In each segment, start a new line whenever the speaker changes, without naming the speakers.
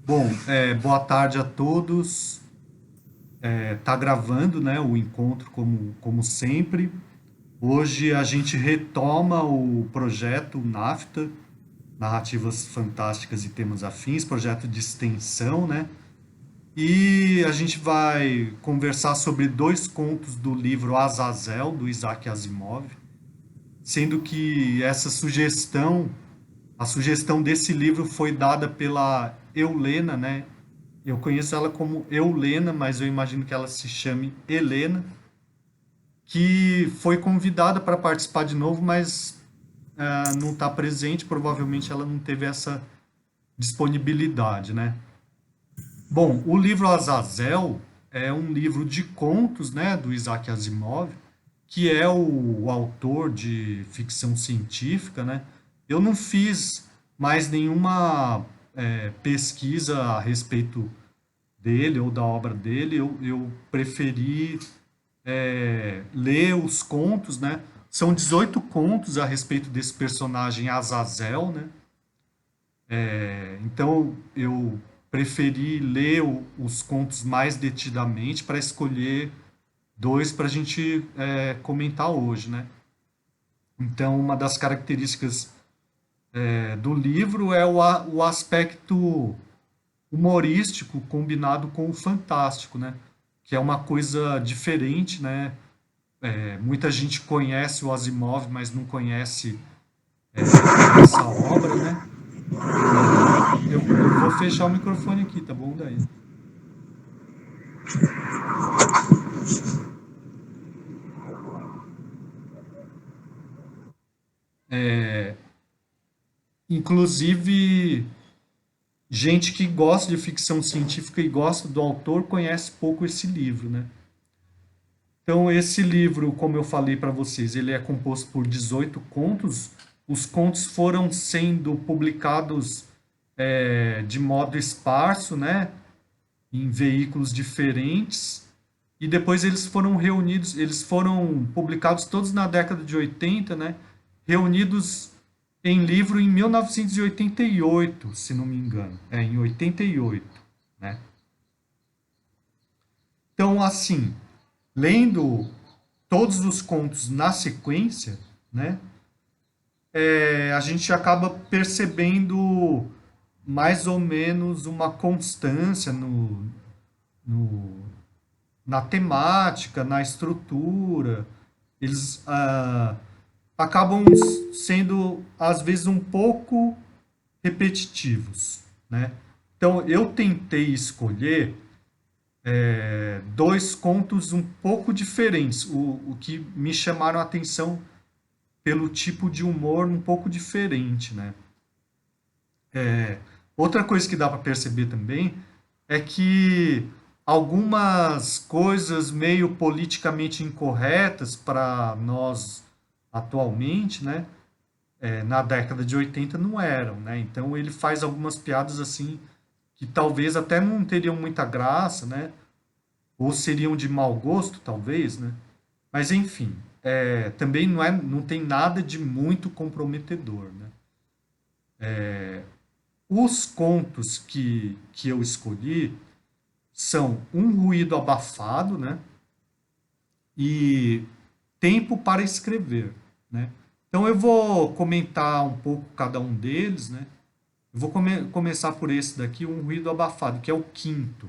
Bom, boa tarde a todos. Tá gravando, né, o encontro como sempre. Hoje a gente retoma o projeto NAFTA, Narrativas Fantásticas e Temas Afins, projeto de extensão, né? E a gente vai conversar sobre dois contos do livro Azazel, do Isaac Asimov, sendo que a sugestão desse livro foi dada pela Eulena, né? Eu conheço ela como Eulena, mas eu imagino que ela se chame Helena, que foi convidada para participar de novo, mas não está presente. Provavelmente ela não teve essa disponibilidade, né? Bom, o livro Azazel é um livro de contos, né, do Isaac Asimov, que é o autor de ficção científica, né? Eu não fiz mais nenhuma pesquisa a respeito dele ou da obra dele. Eu preferi ler os contos, né? São 18 contos a respeito desse personagem Azazel, né? Então eu preferi ler os contos mais detidamente para escolher dois para a gente comentar hoje, né? Então uma das características do livro é o aspecto humorístico combinado com o fantástico, né? Que é uma coisa diferente, né? Muita gente conhece o Asimov, mas não conhece essa obra, né? Eu vou fechar o microfone aqui, tá bom, daí? Inclusive, gente que gosta de ficção científica e gosta do autor conhece pouco esse livro, né? Então, esse livro, como eu falei para vocês, ele é composto por 18 contos. Os contos foram sendo publicados de modo esparso, né? Em veículos diferentes. E depois eles foram reunidos, eles foram publicados todos na década de 80, né? Reunidos em livro em 1988, se não me engano. Em 88, né? Então, assim, lendo todos os contos na sequência, né? A gente acaba percebendo mais ou menos uma constância no, na temática, na estrutura. Eles acabam sendo, às vezes, um pouco repetitivos, né? Então, eu tentei escolher dois contos um pouco diferentes, o que me chamaram a atenção pelo tipo de humor um pouco diferente, né? Outra coisa que dá para perceber também é que algumas coisas meio politicamente incorretas para nós atualmente, né? Na década de 80 não eram, né? Então ele faz algumas piadas assim que talvez até não teriam muita graça, né? Ou seriam de mau gosto, talvez, né? Mas enfim, também não tem nada de muito comprometedor, né? Os contos que eu escolhi são Um Ruído Abafado, né? E Tempo para Escrever, né? Então eu vou comentar um pouco cada um deles, né? Eu vou começar por esse daqui, Um Ruído Abafado, que é o quinto.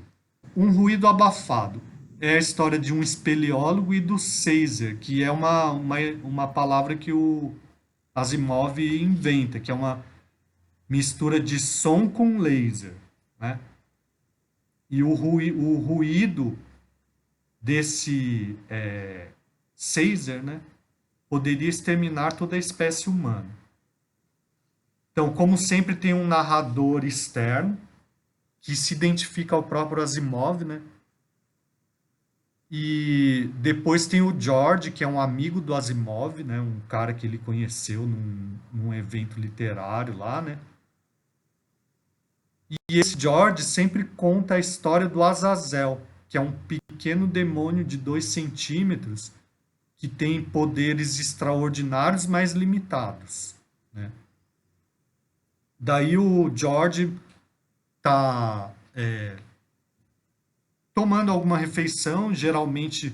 Um Ruído Abafado é a história de um espeleólogo e do Caesar, que é uma palavra que o Asimov inventa, que é uma mistura de som com laser, né? E o ruído desse Caesar, né, poderia exterminar toda a espécie humana. Então, como sempre, tem um narrador externo que se identifica ao próprio Asimov, né? E depois tem o George, que é um amigo do Asimov, né? Um cara que ele conheceu num evento literário lá, né? E esse George sempre conta a história do Azazel, que é um pequeno demônio de 2 centímetros que tem poderes extraordinários, mas limitados, né? Daí o George tá tomando alguma refeição. Geralmente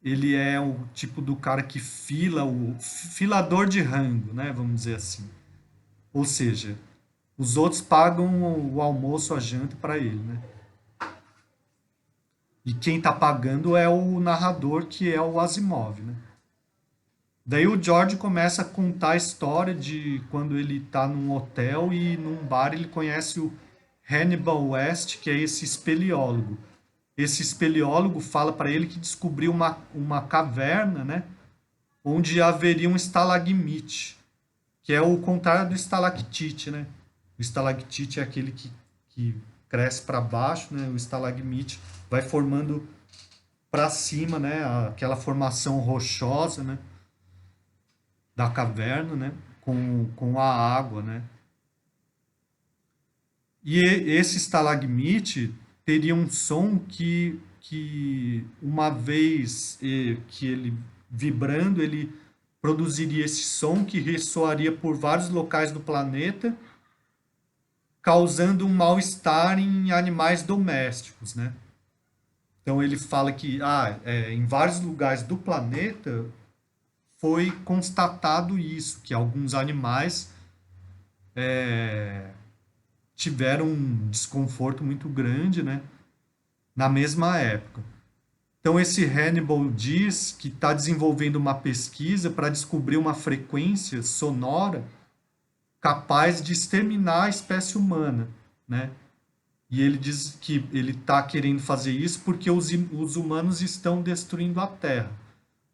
ele é o tipo do cara que fila, o filador de rango, né? Vamos dizer assim. Ou seja, os outros pagam o almoço, a janta para ele, né? E quem tá pagando é o narrador, que é o Asimov, né? Daí o George começa a contar a história de quando ele tá num hotel e num bar ele conhece o Hannibal West, que é esse espeleólogo. Esse espeleólogo fala para ele que descobriu uma caverna, né? Onde haveria um estalagmite, que é o contrário do estalactite, né? O estalactite é aquele que cresce para baixo, né? O estalagmite vai formando para cima, né? Aquela formação rochosa, né? Da caverna, né? Com a água, né? E esse estalagmite teria um som que uma vez que ele vibrando, ele produziria esse som que ressoaria por vários locais do planeta, causando um mal-estar em animais domésticos, né? Então ele fala que em vários lugares do planeta foi constatado isso, que alguns animais tiveram um desconforto muito grande, né? Na mesma época. Então esse Hannibal diz que está desenvolvendo uma pesquisa para descobrir uma frequência sonora capaz de exterminar a espécie humana, né? E ele diz que ele está querendo fazer isso porque os humanos estão destruindo a Terra.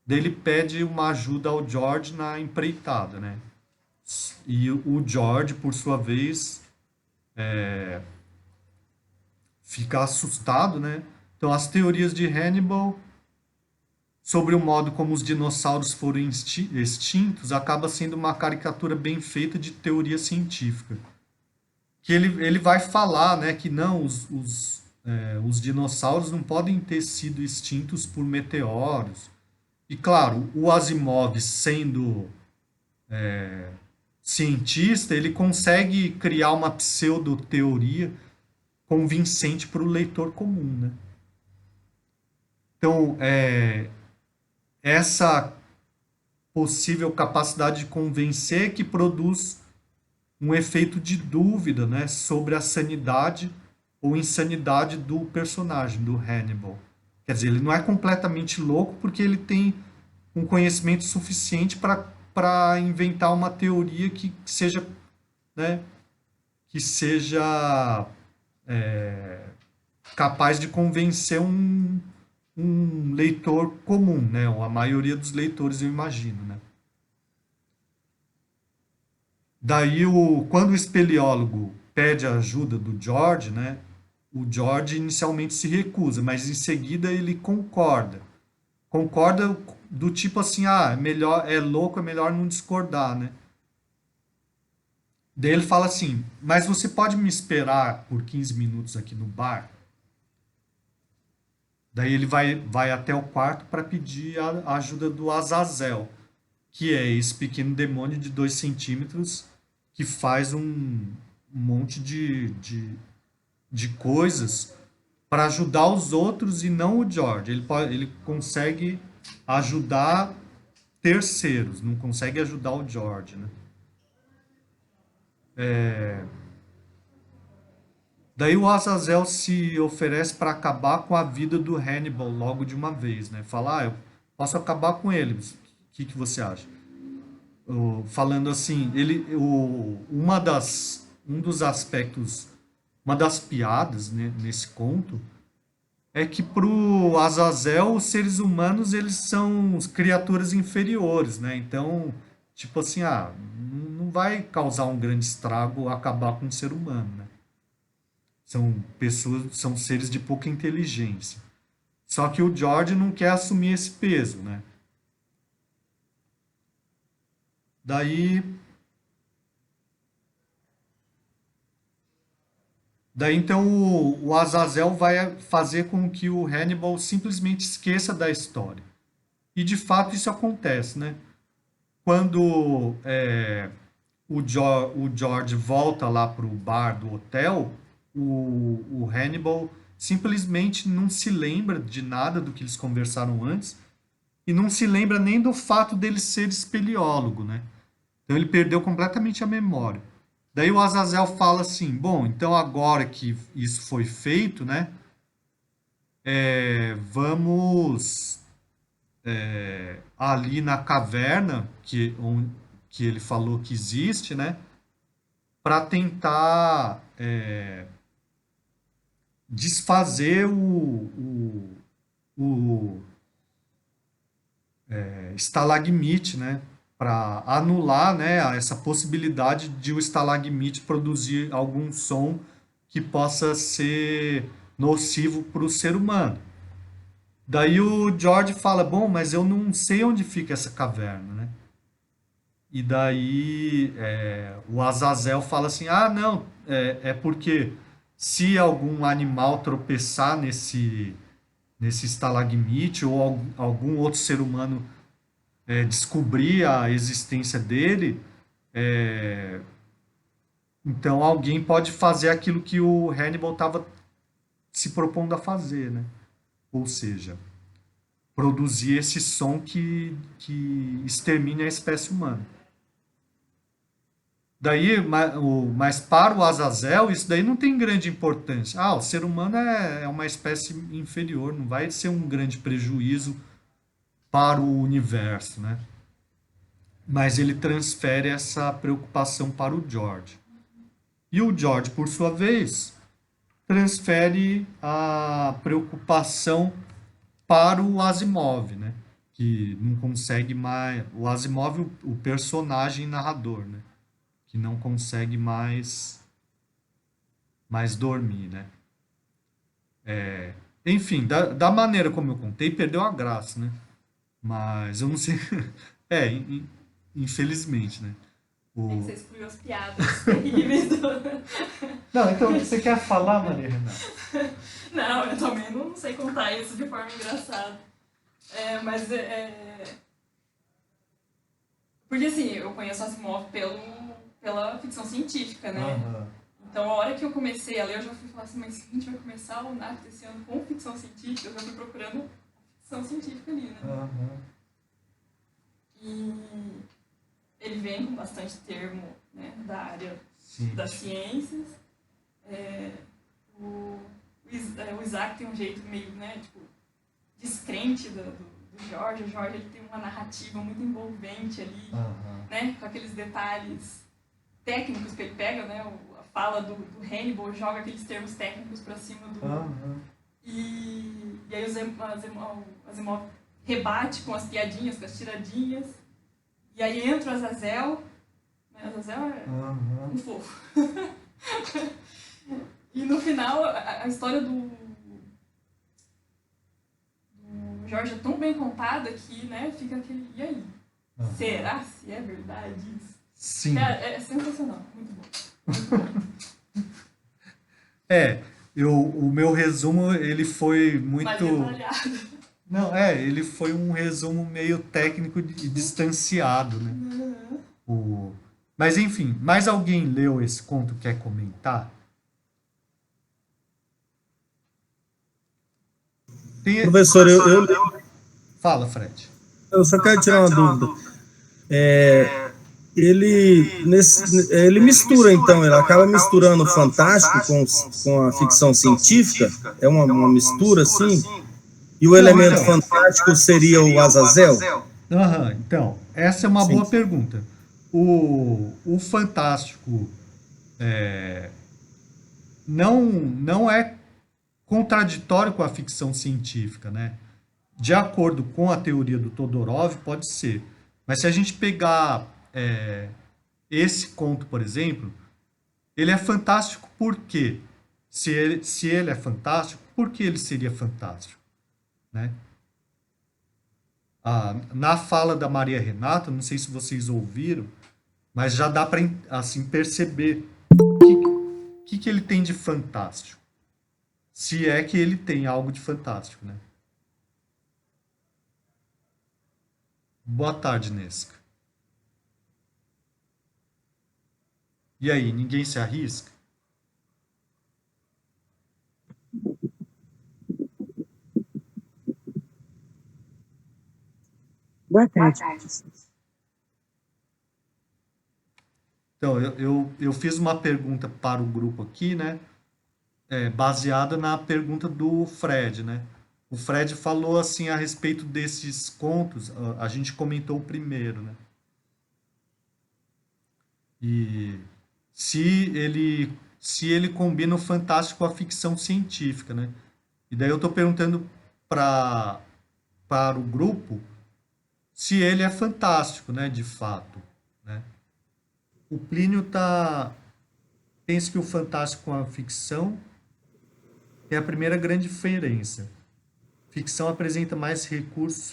Daí ele pede uma ajuda ao George na empreitada, né? E o George, por sua vez, fica assustado, né? Então as teorias de Hannibal sobre o modo como os dinossauros foram extintos acaba sendo uma caricatura bem feita de teoria científica. Que ele vai falar, né, que não, os dinossauros não podem ter sido extintos por meteoros. E claro, o Asimov, sendo cientista, ele consegue criar uma pseudo-teoria convincente para o leitor comum, né? Então, essa possível capacidade de convencer que produz um efeito de dúvida, né, sobre a sanidade ou insanidade do personagem, do Hannibal. Quer dizer, ele não é completamente louco porque ele tem um conhecimento suficiente para inventar uma teoria que seja, né, que seja capaz de convencer um leitor comum, né? A maioria dos leitores, eu imagino, né? Daí, quando o espeleólogo pede a ajuda do George, né? O George inicialmente se recusa, mas em seguida ele concorda. Concorda do tipo assim, é melhor, é louco, é melhor não discordar, né? Daí ele fala assim, mas você pode me esperar por 15 minutos aqui no bar? Daí ele vai até o quarto para pedir a ajuda do Azazel, que é esse pequeno demônio de 2 centímetros que faz um monte de coisas para ajudar os outros e não o George. Ele consegue ajudar terceiros, não consegue ajudar o George, né? Daí o Azazel se oferece para acabar com a vida do Hannibal logo de uma vez, né? Fala, eu posso acabar com ele. O que você acha? Falando assim, um dos aspectos, uma das piadas, né, nesse conto é que pro Azazel os seres humanos eles são criaturas inferiores, né? Então, tipo assim, não vai causar um grande estrago acabar com um ser humano, né? São pessoas, são seres de pouca inteligência. Só que o George não quer assumir esse peso, né? Daí, daí então o Azazel vai fazer com que o Hannibal simplesmente esqueça da história. E de fato isso acontece, né? Quando o George volta lá pro bar do hotel, o Hannibal simplesmente não se lembra de nada do que eles conversaram antes e não se lembra nem do fato dele ser espeleólogo, né? Então ele perdeu completamente a memória. Daí o Azazel fala assim: bom, então agora que isso foi feito, né? Vamos ali na caverna que ele falou que existe, né? Para tentar desfazer o estalagmite, né? Para anular, né, essa possibilidade de o estalagmite produzir algum som que possa ser nocivo para o ser humano. Daí o George fala, bom, mas eu não sei onde fica essa caverna, né? E daí o Azazel fala assim, ah, não, é porque se algum animal tropeçar nesse estalagmite ou algum outro ser humano descobrir a existência dele, é, então alguém pode fazer aquilo que o Hannibal estava se propondo a fazer, né? Ou seja, produzir esse som que extermine a espécie humana. Daí, mas para o Azazel, isso daí não tem grande importância. Ah, o ser humano é uma espécie inferior, não vai ser um grande prejuízo para o universo, né? Mas ele transfere essa preocupação para o George. E o George, por sua vez, transfere a preocupação para o Asimov, né? Que não consegue mais. O Asimov, o personagem narrador, né? Que não consegue mais dormir, né? Enfim, da maneira como eu contei, perdeu a graça, né? Mas eu não sei. Infelizmente, né?
É que você
O...
excluiu as piadas terríveis do...
Não, então você quer falar, Maria Renata?
Não, eu também não sei contar isso de forma engraçada. Mas porque assim, eu conheço Asimov pela ficção científica, né?
Aham.
Então a hora que eu comecei a ler, eu já fui falar assim, mas a gente vai começar o NAF desse ano com ficção científica, eu já fui procurando ficção científica ali, né?
Aham.
E ele vem com bastante termo, né, da área
Sim.
das ciências. É, o Isaac tem um jeito meio, né, tipo, descrente do Jorge. O Jorge ele tem uma narrativa muito envolvente ali,
Aham.
né, com aqueles detalhes técnicos que ele pega, né, a fala do Hannibal joga aqueles termos técnicos para cima do...
Aham.
E aí o Asimov rebate com as piadinhas, com as tiradinhas. E aí entra o Azazel, né, o Azazel é
Aham.
um fofo. E no final, a história do Jorge é tão bem contada que, né, fica aquele... E aí?
Aham.
Será se é verdade isso?
Sim.
Cara, é sensacional. Muito bom. Muito bom.
É, o meu resumo, ele foi
Mais
muito...
detalhado.
Não, ele foi um resumo meio técnico e distanciado, né?
Uhum.
O... Mas enfim, mais alguém leu esse conto que quer comentar? Tem...
Professor,
Fala, Fred.
eu só quero tirar uma dúvida. É, ele mistura, então, ele acaba misturando o fantástico com a ficção científica, é uma mistura, assim, e o
Não,
elemento
então.
fantástico seria o Azazel?
Aham, então, essa é uma
Sim.
boa pergunta. O Fantástico não é contraditório com a ficção científica, né? De acordo com a teoria do Todorov, pode ser. Mas se a gente pegar esse conto, por exemplo, ele é fantástico por quê? Se ele é fantástico, por que ele seria fantástico? Né? Na fala da Maria Renata, não sei se vocês ouviram, mas já dá para assim, perceber o que ele tem de fantástico. Se é que ele tem algo de fantástico, né? Boa tarde, Nesca. E aí, ninguém se arrisca?
Boa tarde.
Então, eu fiz uma pergunta para o grupo aqui, né? Baseada na pergunta do Fred, né? O Fred falou assim a respeito desses contos, a gente comentou o primeiro, né? E se ele combina o fantástico com a ficção científica, né? E daí eu estou perguntando para o grupo se ele é fantástico, né, de fato, né? O Plínio pensa que o fantástico com a ficção é a primeira grande diferença. Ficção apresenta mais recursos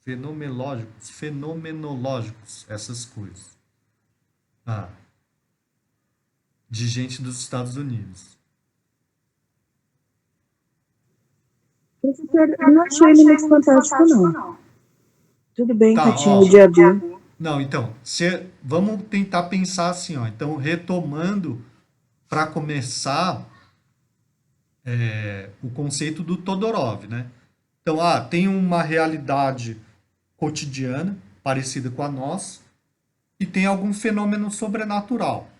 fenomenológicos, essas coisas. De gente dos Estados Unidos.
Professor, eu não achei ele muito fantástico, não. Tudo bem,
Tá,
ratinho
ó.
do diabinho.
Não, então, vamos tentar pensar assim, ó. Então, retomando para começar o conceito do Todorov, né? Então, tem uma realidade cotidiana parecida com a nossa e tem algum fenômeno sobrenatural.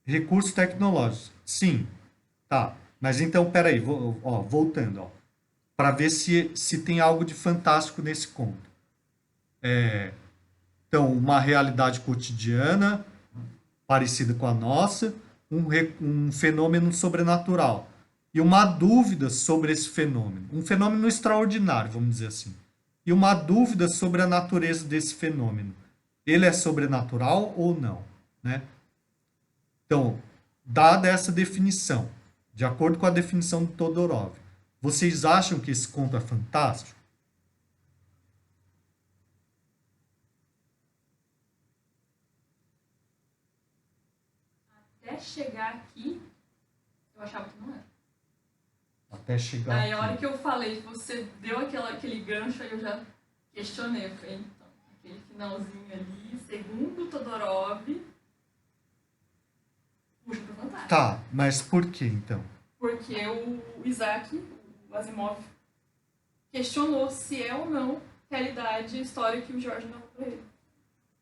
Recurso tecnológico. Sim, tá. Mas então, peraí, voltando, ó, para ver se tem algo de fantástico nesse conto. Então, uma realidade cotidiana parecida com a nossa, um fenômeno sobrenatural e uma dúvida sobre esse fenômeno, um fenômeno extraordinário, vamos dizer assim, e uma dúvida sobre a natureza desse fenômeno. Ele é sobrenatural ou não, né? Então, dada essa definição, de acordo com a definição do Todorov, vocês acham que esse conto é fantástico?
Até chegar aqui, eu achava que não era.
Até chegar
Aí a hora
aqui.
que eu falei, você deu aquele gancho, aí eu já questionei. Eu falei, então, aquele finalzinho ali, segundo o Todorov, puxa pro fantástico.
Tá, mas por que então?
Porque o Isaac, o Asimov, questionou se é ou não realidade a história que o Jorge narrou pra ele.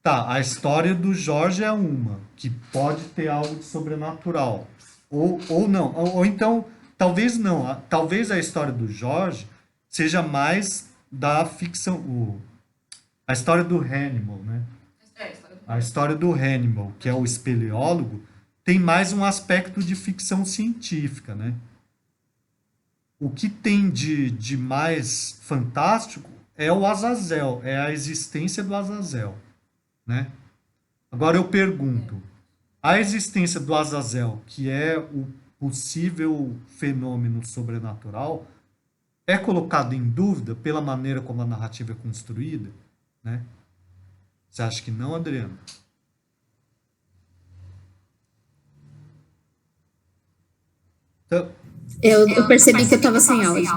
Tá, a história do Jorge é uma, que pode ter algo de sobrenatural. Ou não. Ou então, talvez não. Talvez a história do Jorge seja mais da ficção. A história do Hannibal, né?
A história do
A história do Hannibal, que é o espeleólogo, tem mais um aspecto de ficção científica, né? O que tem de mais fantástico é o Azazel, é a existência do Azazel, né? Agora eu pergunto, a existência do Azazel, que é o possível fenômeno sobrenatural, é colocado em dúvida pela maneira como a narrativa é construída, né? Você acha que não, Adriano? Então,
Eu percebi que eu estava sem áudio.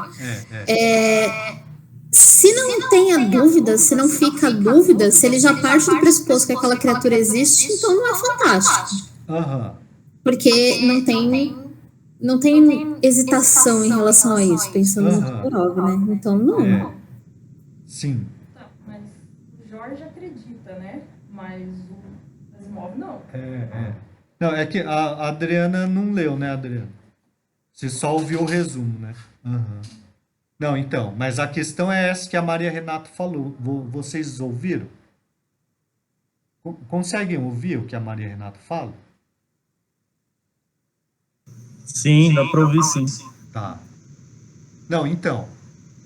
Se não tem a dúvida, se não fica a dúvida, se ele já parte do pressuposto que aquela criatura existe, então não é fantástico.
aham.
Porque não tem hesitação em relação a isso, pensando no
Aham.
Todorov, né? Então não.
Sim.
Tá, mas o Jorge acredita, né? Mas o Asimov não.
Não, é que a Adriana não leu, né, Adriana? Você só ouviu o resumo, né? Aham. Não, então, mas a questão é essa que a Maria Renata falou. Vocês ouviram? Conseguem ouvir o que a Maria Renata fala?
Sim, dá para ouvir sim.
Tá. Não, então,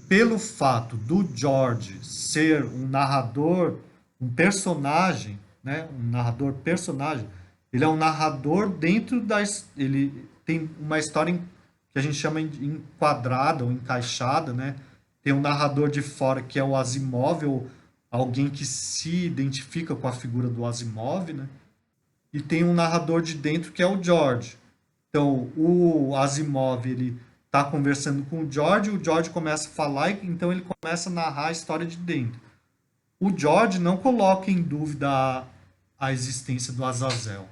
pelo fato do George ser um narrador, um personagem, né? Um narrador personagem, ele é um narrador dentro ele tem uma história que a gente chama de enquadrada ou encaixada, né? Tem um narrador de fora que é o Asimov, ou alguém que se identifica com a figura do Asimov, né? E tem um narrador de dentro que é o George. Então, o Asimov, ele tá conversando com o George começa a falar, e então ele começa a narrar a história de dentro. O George não coloca em dúvida a existência do Azazel.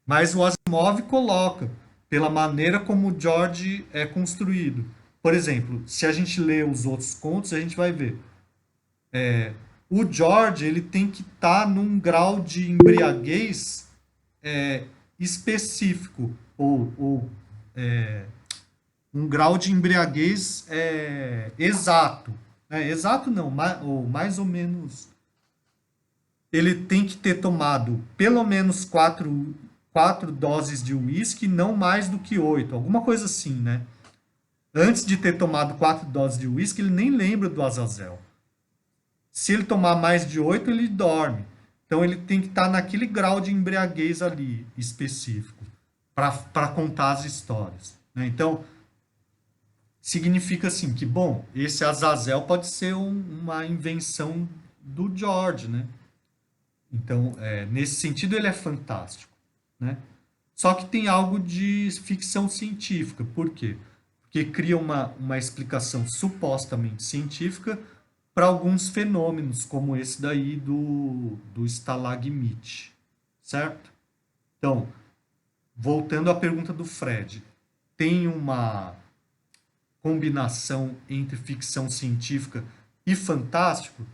Mas o Asimov coloca, pela maneira como o George é construído. por exemplo, se a gente lê os outros contos, a gente vai ver. O George, ele tem que estar num grau de embriaguez específico, ou um grau de embriaguez exato. Exato não, ou mais ou menos. Ele tem que ter tomado pelo menos quatro doses de uísque, não mais do que 8, alguma coisa assim, né? Antes de ter tomado 4 doses de uísque, ele nem lembra do Azazel. Se ele tomar mais de 8, ele dorme. Então ele tem que estar naquele grau de embriaguez ali específico para contar as histórias, né? Então significa assim que, bom, esse Azazel pode ser uma invenção do George, né? Então, nesse sentido, ele é fantástico, né? Só que tem algo de ficção científica. Por quê? Porque cria uma explicação supostamente científica para alguns fenômenos, como esse daí do estalagmite, certo? Então, voltando à pergunta do Fred, tem uma combinação entre ficção científica e fantástico?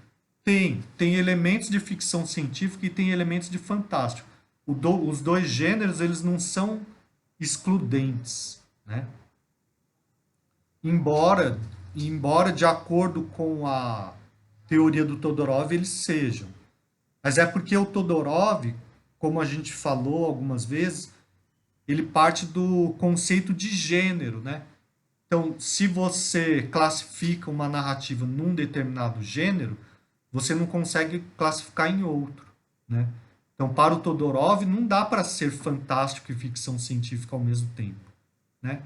Tem elementos de ficção científica e tem elementos de fantástico. Os dois gêneros, eles não são excludentes, né? Embora de acordo com a teoria do Todorov, eles sejam. Mas é porque o Todorov, como a gente falou algumas vezes, ele parte do conceito de gênero, né? Então, se você classifica uma narrativa num determinado gênero, você não consegue classificar em outro, né? Então, para o Todorov, não dá para ser fantástico e ficção científica ao mesmo tempo, né?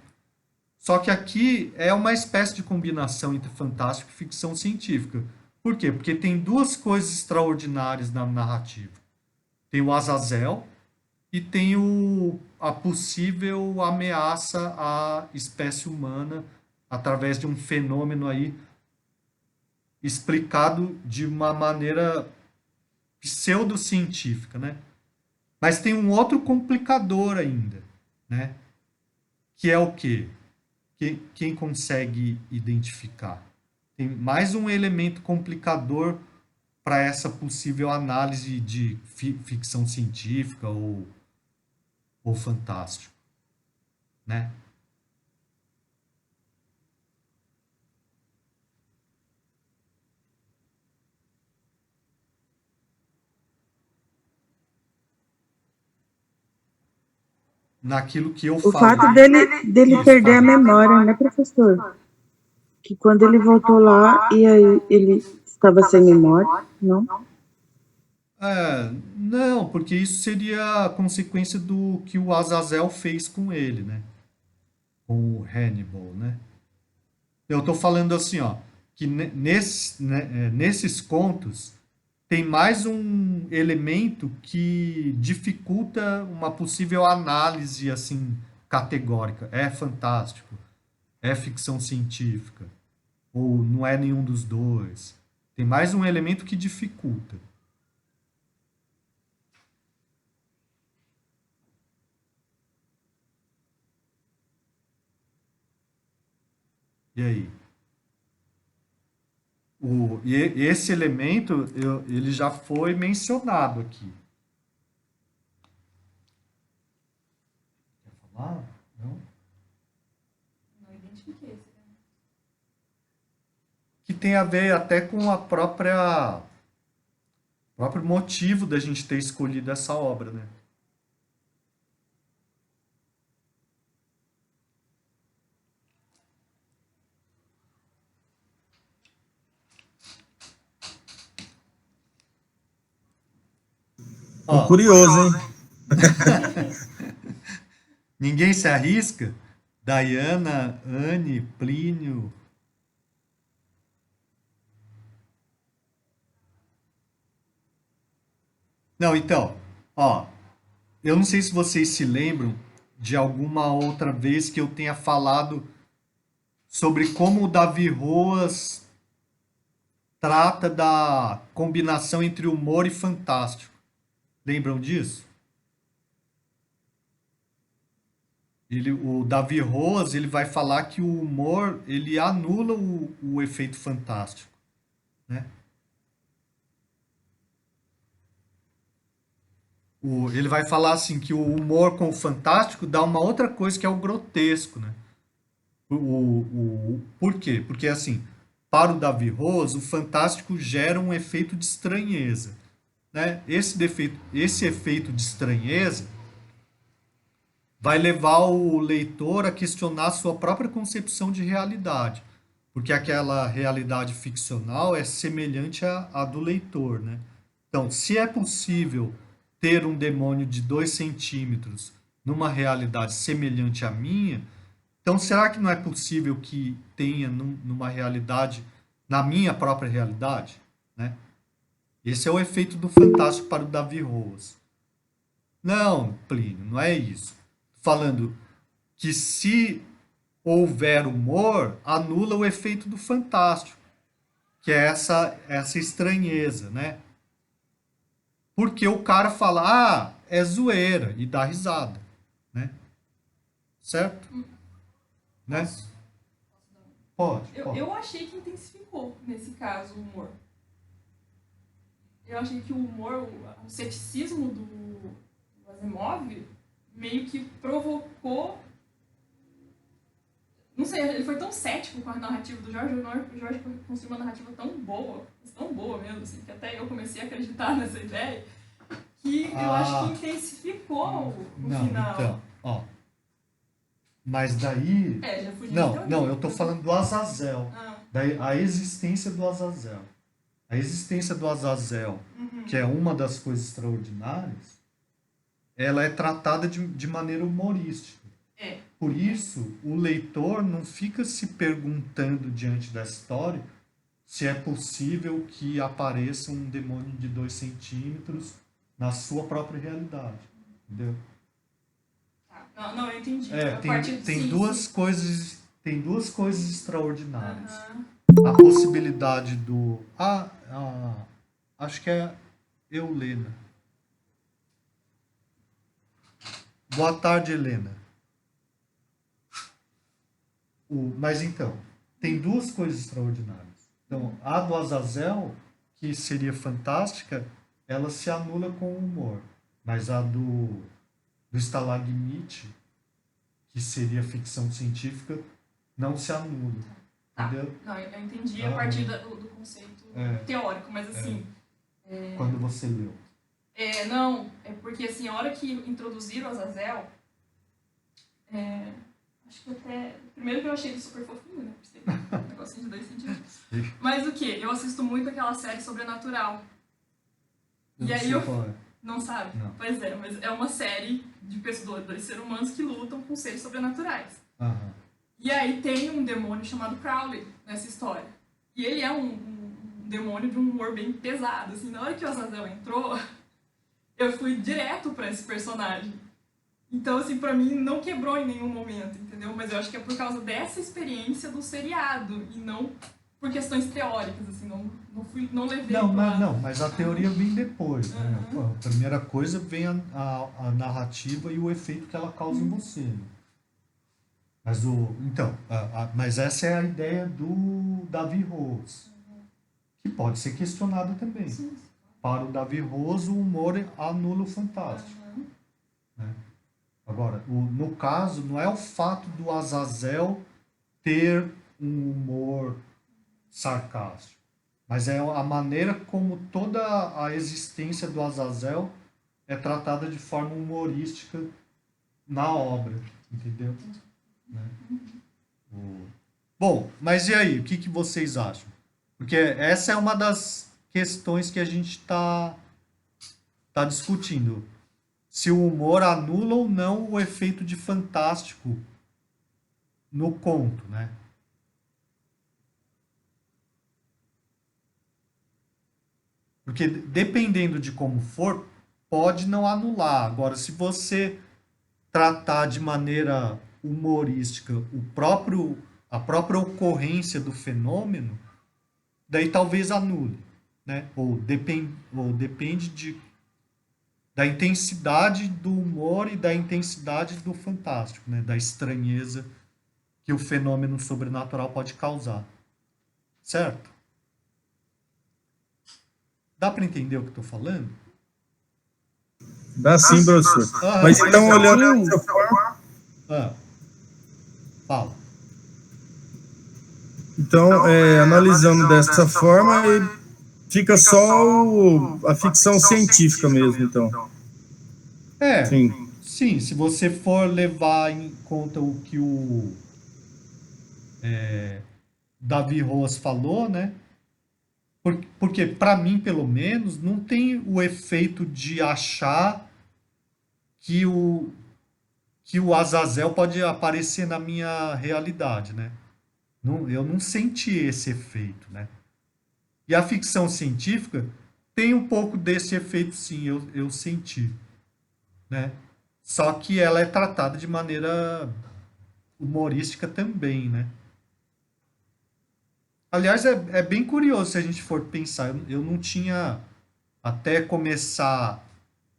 Só que aqui é uma espécie de combinação entre fantástico e ficção científica. Por quê? Porque tem duas coisas extraordinárias na narrativa. Tem o Azazel e tem a possível ameaça à espécie humana através de um fenômeno aí explicado de uma maneira pseudocientífica, né? Mas tem um outro complicador ainda, né? Que é o quê? Quem consegue identificar? Tem mais um elemento complicador para essa possível análise de ficção científica ou fantástico, né? Naquilo que eu
O
falei.
fato dele perder a memória, né, professor? Que quando ele voltou lá e aí ele estava sem memória, não?
Não, porque isso seria a consequência do que o Azazel fez com ele, né? Com o Hannibal, né? Eu estou falando assim, ó, que nesses contos tem mais um elemento que dificulta uma possível análise assim categórica. É fantástico, é ficção científica, ou não é nenhum dos dois. Tem mais um elemento que dificulta. E aí? Esse elemento, ele já foi mencionado aqui. Quer falar? Não?
Não identifiquei esse.
Que tem a ver até com o próprio motivo da gente ter escolhido essa obra, né?
Tô curioso, hein?
Ninguém se arrisca? Diana, Anne, Plínio. Não, então, eu não sei se vocês se lembram de alguma outra vez que eu tenha falado sobre como o Davi Roas trata da combinação entre humor e fantástico. Lembram disso? O Davi Rose, ele vai falar que o humor, ele anula o efeito fantástico, né? Ele vai falar assim que o humor com o fantástico dá uma outra coisa que é o grotesco, né? Por quê? Porque assim, para o Davi Rose, o fantástico gera um efeito de estranheza, né? Esse efeito de estranheza vai levar o leitor a questionar sua própria concepção de realidade, porque aquela realidade ficcional é semelhante à do leitor, né? Então, se é possível ter um demônio de 2 centímetros numa realidade semelhante à minha, então será que não é possível que tenha numa realidade, na minha própria realidade, né? Esse é o efeito do fantástico para o Davi Rose. Não, Plínio, não é isso. Falando que se houver humor, anula o efeito do fantástico, que é essa estranheza, né? Porque o cara fala, é zoeira, e dá risada, né? Certo? Né? Pode.
Eu achei que intensificou, nesse caso, o humor. Eu achei que o humor, o ceticismo do Asimov, meio que provocou... Não sei, ele foi tão cético com a narrativa do Jorge. O Jorge construiu uma narrativa tão boa mesmo, assim, que até eu comecei a acreditar nessa ideia, que eu acho que intensificou o final.
Então, ó. Mas daí...
já fugiu
Não, eu tô falando do Azazel. Daí, a existência do Azazel. A existência do Azazel, que é uma das coisas extraordinárias, ela é tratada de maneira humorística. Por isso, o leitor não fica se perguntando diante da história se é possível que apareça um demônio de 2 centímetros na sua própria realidade. Entendeu?
Não, eu entendi.
Tem duas coisas extraordinárias. A possibilidade do... acho que é Helena. Boa tarde, Helena. Mas então, tem duas coisas extraordinárias. Então, a do Azazel, que seria fantástica, ela se anula com o humor. Mas a do Stalagmite, que seria ficção científica, não se anula. Entendeu?
Não, eu entendi a partir do conceito teórico, mas assim...
Quando você leu.
Não, é porque assim, a hora que introduziram o Azazel, acho que até... Primeiro que eu achei ele super fofinho, né? Um negocinho de 2 centímetros. Mas o quê? Eu assisto muito aquela série Sobrenatural. E aí Não sabe?
Não.
Pois é, mas é uma série de pessoas, 2 seres humanos que lutam com seres sobrenaturais. E aí tem um demônio chamado Crowley nessa história. E ele é um demônio de um humor bem pesado. Assim, na hora que o Azazel entrou, eu fui direto pra esse personagem. Então, assim, pra mim não quebrou em nenhum momento, entendeu? Mas eu acho que é por causa dessa experiência do seriado e não por questões teóricas, assim, não levei
mas a teoria vem depois, né? A primeira coisa vem a narrativa e o efeito que ela causa em você, né? Mas essa é a ideia do Davi Rose, que pode ser questionada também.
Sim.
Para o Davi Rose, o humor anula o fantástico, né? Agora, no caso, não é o fato do Azazel ter um humor sarcástico, mas é a maneira como toda a existência do Azazel é tratada de forma humorística na obra, entendeu? Né? Bom, mas e aí, o que vocês acham? Porque essa é uma das questões que a gente tá discutindo. Se o humor anula ou não o efeito de fantástico no conto, né? Porque dependendo de como for, pode não anular. Agora, se você tratar de maneira humorística a própria ocorrência do fenômeno, daí talvez anule, né? Ou depende da intensidade do humor e da intensidade do fantástico, né? Da estranheza que o fenômeno sobrenatural pode causar. Certo? Dá para entender o que eu estou falando?
Dá sim, professor. Mas então, olhando dessa forma...
Fala.
Então, analisando dessa forma, fica só a ficção científica mesmo, então.
Sim, se você for levar em conta o que o Davi Roas falou, né? Porque para mim, pelo menos, não tem o efeito de achar que o Azazel pode aparecer na minha realidade, né? Eu não senti esse efeito, né? E a ficção científica tem um pouco desse efeito, sim, eu senti, né? Só que ela é tratada de maneira humorística também, né? Aliás, é bem curioso se a gente for pensar. Eu não tinha, até começar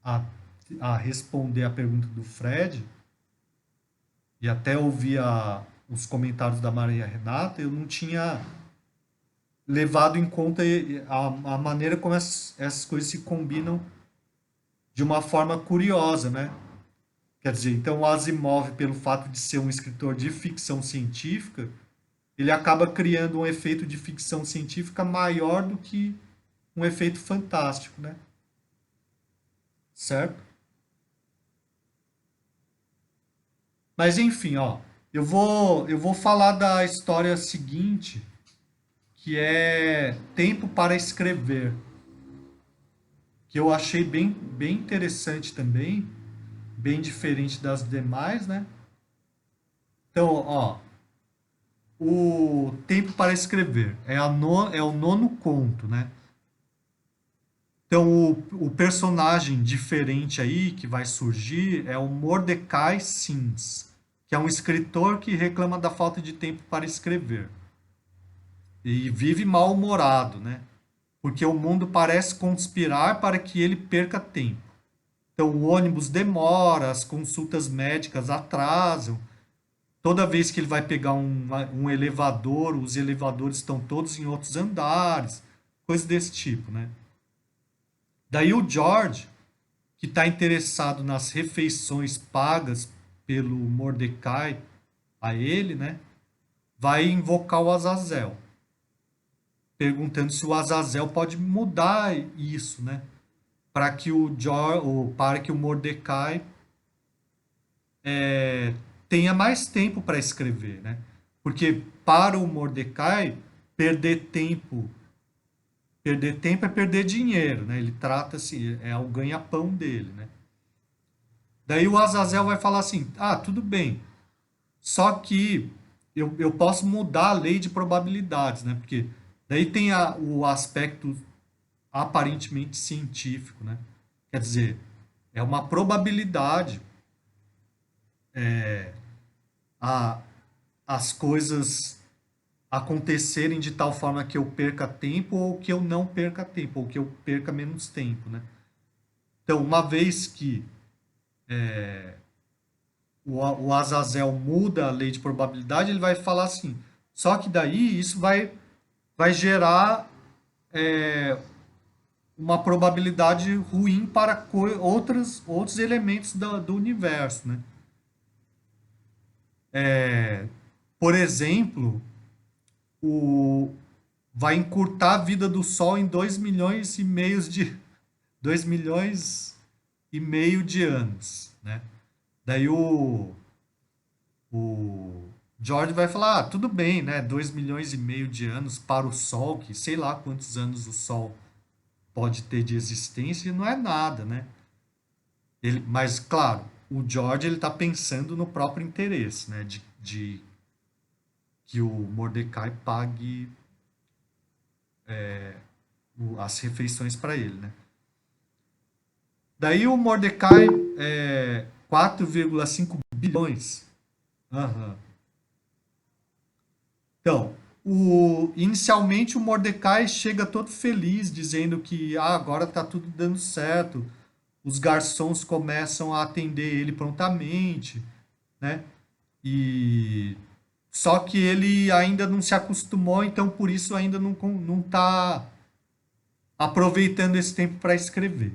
a responder a pergunta do Fred, e até ouvir os comentários da Maria Renata, eu não tinha levado em conta a maneira como essas coisas se combinam de uma forma curiosa, né? Quer dizer, então o Asimov, pelo fato de ser um escritor de ficção científica, ele acaba criando um efeito de ficção científica maior do que um efeito fantástico, né? Certo? Mas enfim, ó, eu vou falar da história seguinte, que é Tempo para Escrever, que eu achei bem interessante também, bem diferente das demais, né? Então, ó, o Tempo para Escrever é o nono conto, né? Então, o personagem diferente aí que vai surgir é o Mordecai Sims, que é um escritor que reclama da falta de tempo para escrever. E vive mal-humorado, né? Porque o mundo parece conspirar para que ele perca tempo. Então, o ônibus demora, as consultas médicas atrasam. Toda vez que ele vai pegar um elevador, os elevadores estão todos em outros andares. Coisas desse tipo, né? Daí o George, que está interessado nas refeições pagas pelo Mordecai a ele, né? Vai invocar o Azazel, perguntando se o Azazel pode mudar isso, né? Para que para que o Mordecai tenha mais tempo para escrever, né? Porque para o Mordecai perder tempo é perder dinheiro, né? Ele trata-se, é o ganha-pão dele, né? Daí o Azazel vai falar assim, tudo bem, só que eu posso mudar a lei de probabilidades, né? Porque daí tem o aspecto aparentemente científico, né? Quer dizer, é uma probabilidade as coisas acontecerem de tal forma que eu perca tempo ou que eu não perca tempo, ou que eu perca menos tempo, né? Então, uma vez que o Azazel muda a lei de probabilidade, ele vai falar assim, só que daí isso vai gerar uma probabilidade ruim para outros elementos do universo, né? Por exemplo, vai encurtar a vida do Sol em 2 milhões e meio de anos, né? Daí o George vai falar, tudo bem, né? 2 milhões e meio de anos para o Sol, que sei lá quantos anos o Sol pode ter de existência, e não é nada, né? Mas, claro, o George ele está pensando no próprio interesse, né? De que o Mordecai pague as refeições para ele, né? Daí o Mordecai 4,5 bilhões. Então, inicialmente o Mordecai chega todo feliz, dizendo que agora está tudo dando certo. os garçons começam a atender ele prontamente, né? E só que ele ainda não se acostumou, então por isso ainda não está aproveitando esse tempo para escrever.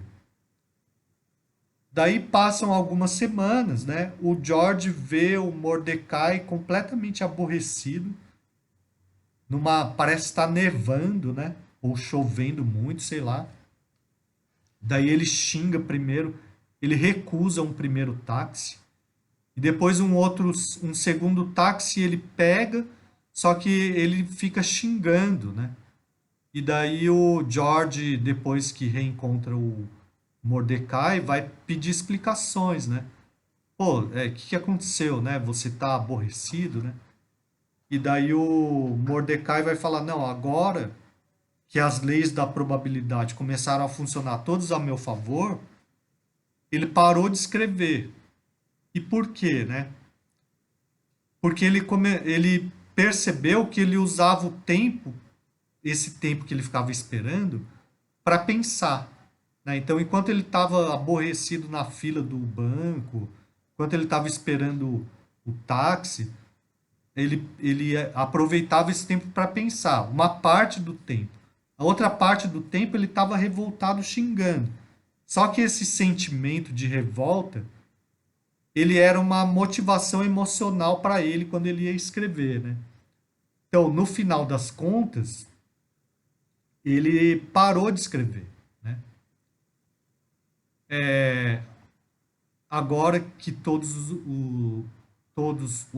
Daí passam algumas semanas, né? O George vê o Mordecai completamente aborrecido. Parece estar nevando, né? Ou chovendo muito, sei lá. Daí ele xinga primeiro, ele recusa um primeiro táxi. E depois um segundo táxi ele pega, só que ele fica xingando, né? E daí o George, depois que reencontra o Mordecai, vai pedir explicações, né? Pô, o que aconteceu, né? Você tá aborrecido, né? E daí o Mordecai vai falar, não, agora que as leis da probabilidade começaram a funcionar todas a meu favor, ele parou de escrever. E por quê, né? Porque ele percebeu que ele usava o tempo, esse tempo que ele ficava esperando, para pensar. Né? Então, enquanto ele estava aborrecido na fila do banco, enquanto ele estava esperando o táxi, ele aproveitava esse tempo para pensar, uma parte do tempo. A outra parte do tempo ele estava revoltado, xingando. Só que esse sentimento de revolta, ele era uma motivação emocional para ele quando ele ia escrever, né? Então, no final das contas, ele parou de escrever, né? Agora que todos o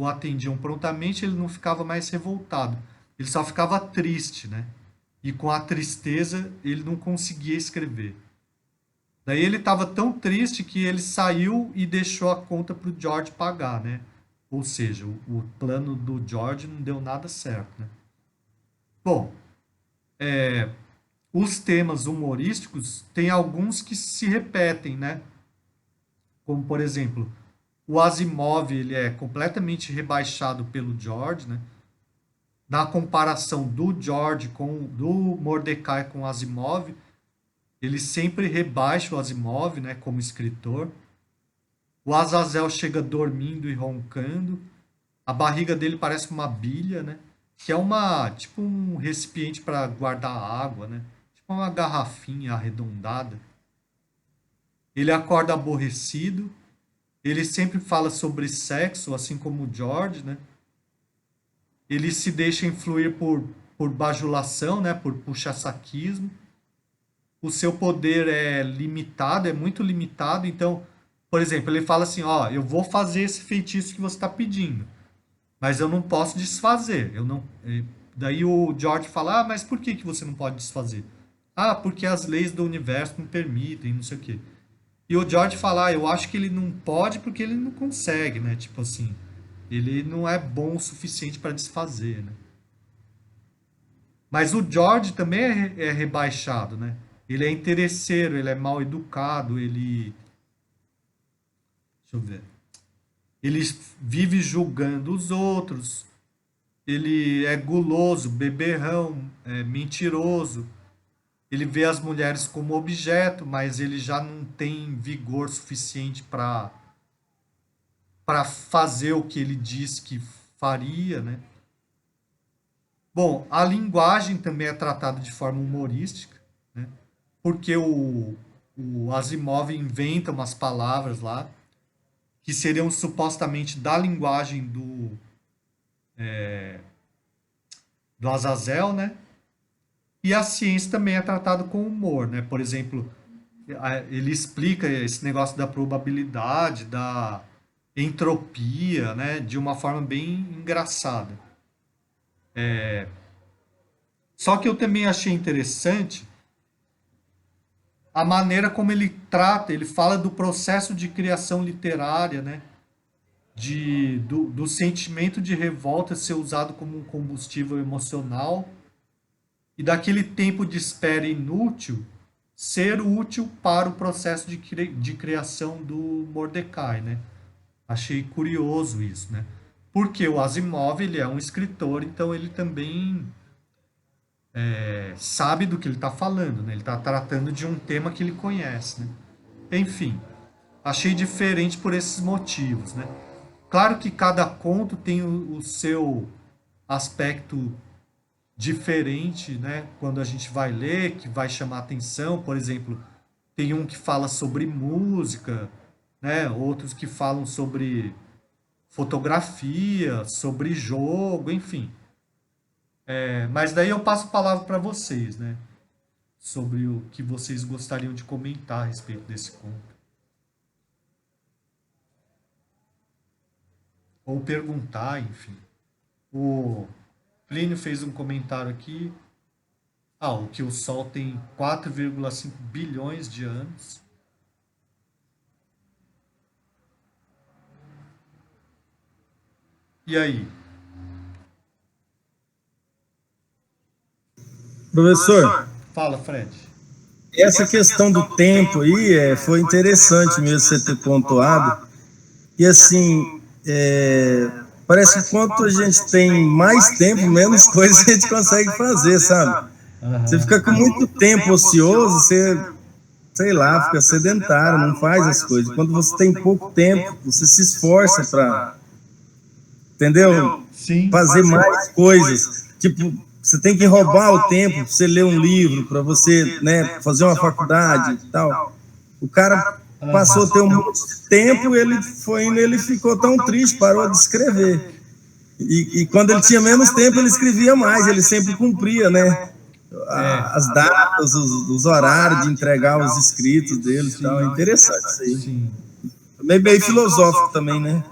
atendiam prontamente, ele não ficava mais revoltado. Ele só ficava triste, né? E com a tristeza, ele não conseguia escrever. Daí ele estava tão triste que ele saiu e deixou a conta para o George pagar, né? Ou seja, o plano do George não deu nada certo, né? Bom, os temas humorísticos tem alguns que se repetem, né? Como, por exemplo, o Asimov, ele é completamente rebaixado pelo George, né? Na comparação do George do Mordecai com o Asimov, ele sempre rebaixa o Asimov, né, como escritor. O Azazel chega dormindo e roncando. A barriga dele parece uma bilha, né? Que é tipo um recipiente para guardar água, né? Tipo uma garrafinha arredondada. Ele acorda aborrecido. Ele sempre fala sobre sexo, assim como o George, né? Ele se deixa influir por bajulação, né? Por puxa-saquismo. O seu poder é limitado, é muito limitado. Então, por exemplo, ele fala assim, ó, eu vou fazer esse feitiço que você está pedindo, mas eu não posso desfazer. Eu não. Daí o George fala, mas por que você não pode desfazer? Ah, porque as leis do universo não permitem, não sei o quê. E o George fala, eu acho que ele não pode porque ele não consegue, né? Tipo assim, ele não é bom o suficiente para desfazer, né? Mas o George também é rebaixado, né? Ele é interesseiro, ele é mal educado, ele... Deixa eu ver. Ele vive julgando os outros, ele é guloso, beberrão, mentiroso. Ele vê as mulheres como objeto, mas ele já não tem vigor suficiente para fazer o que ele diz que faria, né? Bom, a linguagem também é tratada de forma humorística, né? Porque o Asimov inventa umas palavras lá que seriam supostamente da linguagem do Azazel, né? E a ciência também é tratada com humor, né? Por exemplo, ele explica esse negócio da probabilidade, da entropia, né? De uma forma bem engraçada. Só que eu também achei interessante a maneira como ele trata, ele fala do processo de criação literária, né? Do sentimento de revolta ser usado como um combustível emocional e daquele tempo de espera inútil ser útil para o processo de criação do Mordecai, né? Achei curioso isso, né? Porque o Asimov, ele é um escritor, então ele também sabe do que ele está falando, né? Ele está tratando de um tema que ele conhece, né? enfim, achei diferente por esses motivos, né? Claro que cada conto tem o seu aspecto diferente, né? Quando a gente vai ler, que vai chamar atenção, por exemplo, tem um que fala sobre música, né? Outros que falam sobre fotografia, sobre jogo, enfim. Mas daí eu passo a palavra para vocês, né? Sobre o que vocês gostariam de comentar a respeito desse conto. Ou perguntar, enfim. O Plínio fez um comentário aqui. O que o Sol tem 4,5 bilhões de anos. E aí?
Professor,
Fala, Fred.
essa questão do tempo aí foi interessante mesmo você ter pontuado. E assim, parece que quanto a gente tem mais tempo, menos coisas a gente consegue fazer, sabe? Você fica com muito tempo ocioso, você, sei lá, fica sedentário, não faz as coisas. Quando você tem pouco tempo, você se esforça para, entendeu?
Sim.
Fazer mais coisas. Tipo, você tem que roubar o tempo para você ler um livro, para você, né, fazer uma faculdade e tal. O cara passou a ter um monte de tempo, ele foi indo, ele ficou tão triste, parou de escrever. E quando ele tinha menos tempo, ele escrevia mais, ele sempre cumpria, né? As datas, os horários de entregar os escritos dele e tal. É interessante isso aí.
Sim.
Meio filosófico também, né?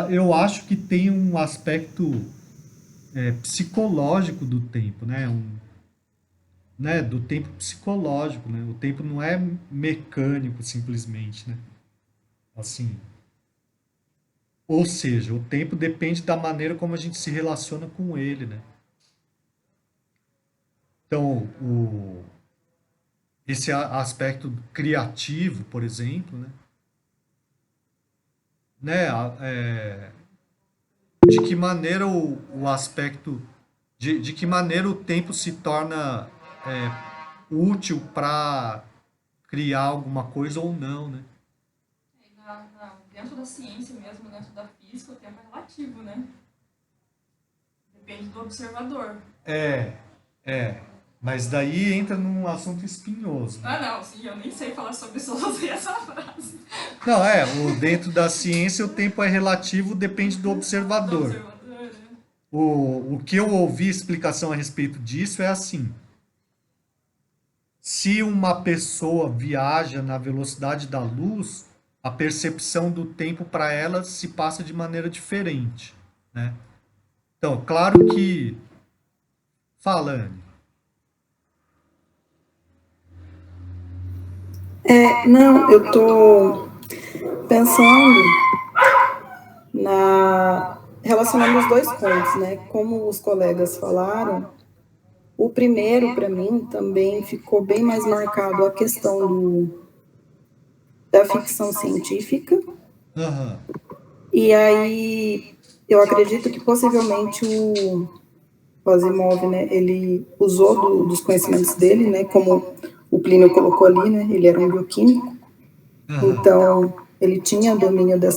Eu acho que tem um aspecto psicológico do tempo, né? Do tempo psicológico, né? O tempo não é mecânico simplesmente, né? Assim. Ou seja, o tempo depende da maneira como a gente se relaciona com ele, né? Então, esse aspecto criativo, por exemplo, de que maneira o aspecto, de que maneira o tempo se torna útil para criar alguma coisa ou não, né?
Dentro da ciência mesmo, dentro da física, o tempo é relativo, né? Depende do observador.
Mas daí entra num assunto espinhoso.
Né? Não, sim, eu nem sei falar sobre isso, eu usei essa frase.
Não, dentro da ciência o tempo é relativo, depende do observador. O que eu ouvi explicação a respeito disso é assim: se uma pessoa viaja na velocidade da luz, a percepção do tempo para ela se passa de maneira diferente, né? Então, claro que... Fala, Anne.
Não, eu tô pensando relacionando os dois pontos, né? Como os colegas falaram, o primeiro, para mim, também ficou bem mais marcado a questão da ficção científica.
Uhum.
E aí, eu acredito que possivelmente o Asimov, né, ele usou dos conhecimentos dele, né, como o Plínio colocou ali, né, ele era um bioquímico, então ele tinha domínio de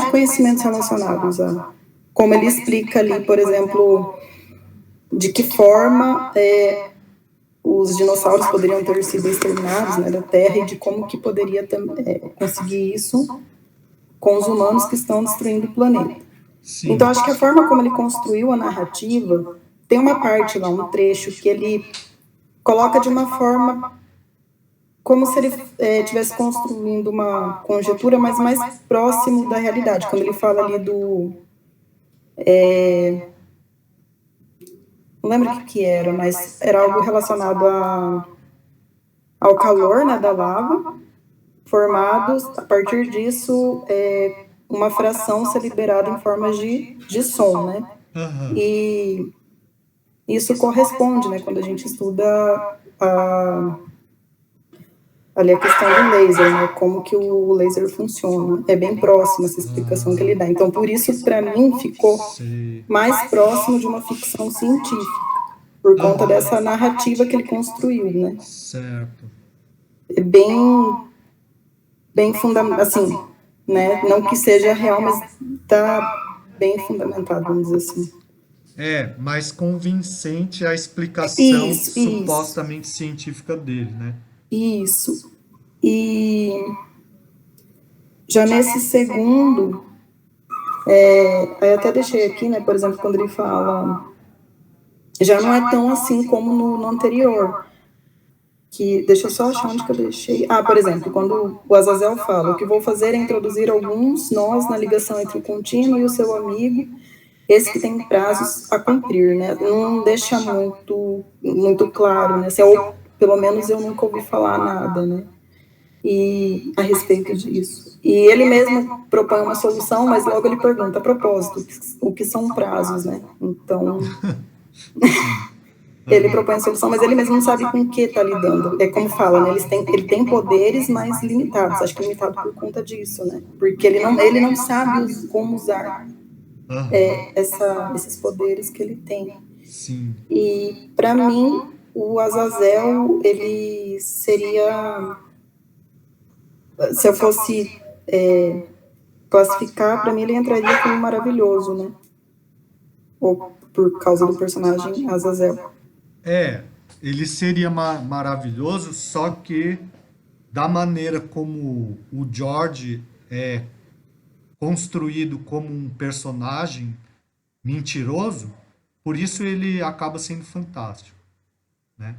conhecimentos relacionados a, como ele explica ali, por exemplo, de que forma os dinossauros poderiam ter sido exterminados, né, da Terra, e de como que poderia conseguir isso com os humanos que estão destruindo o planeta. Sim. Então, acho que a forma como ele construiu a narrativa, tem uma parte lá, um trecho, que ele coloca de uma forma como se ele estivesse construindo uma conjectura, mas mais próximo da realidade, quando ele fala ali não lembro o que era, mas era algo relacionado ao calor, né, da lava, formados, a partir disso, uma fração ser liberada em forma de som, né?
Uhum.
E isso corresponde, né, quando a gente estuda ali a questão do laser, né, como que o laser funciona. É bem próximo essa explicação que ele dá. Então, por isso, para mim, ficou mais próximo de uma ficção científica, por conta dessa narrativa que ele construiu, né?
Certo.
é bem fundamentado, assim, né? Não que seja real, mas tá bem fundamentado, vamos dizer assim.
Mais convincente a explicação
Isso,
supostamente científica dele, né?
isso. E já nesse segundo, eu até deixei aqui, né, por exemplo, quando ele fala, já não é tão assim como no anterior, que, deixa eu só achar onde que eu deixei. Por exemplo, quando o Azazel fala, o que vou fazer é introduzir alguns nós na ligação entre o contínuo e o seu amigo, esse que tem prazos a cumprir, né? Não deixa muito claro, né? Assim, ou pelo menos eu nunca ouvi falar nada, né? E a respeito disso. E ele mesmo propõe uma solução, mas logo ele pergunta, a propósito, o que são prazos, né? Então, ele propõe a solução, mas ele mesmo não sabe com o que está lidando. É como fala, né? Ele tem poderes, mas limitados. Acho que limitado por conta disso, né? Porque ele não sabe como usar esses poderes que ele tem.
Sim.
E, para mim, o Azazel, ele seria... Se eu fosse classificar, para mim ele entraria como maravilhoso, né? Ou por causa do personagem Azazel.
Ele seria maravilhoso, só que da maneira como o George é construído como um personagem mentiroso, por isso ele acaba sendo fantástico, né?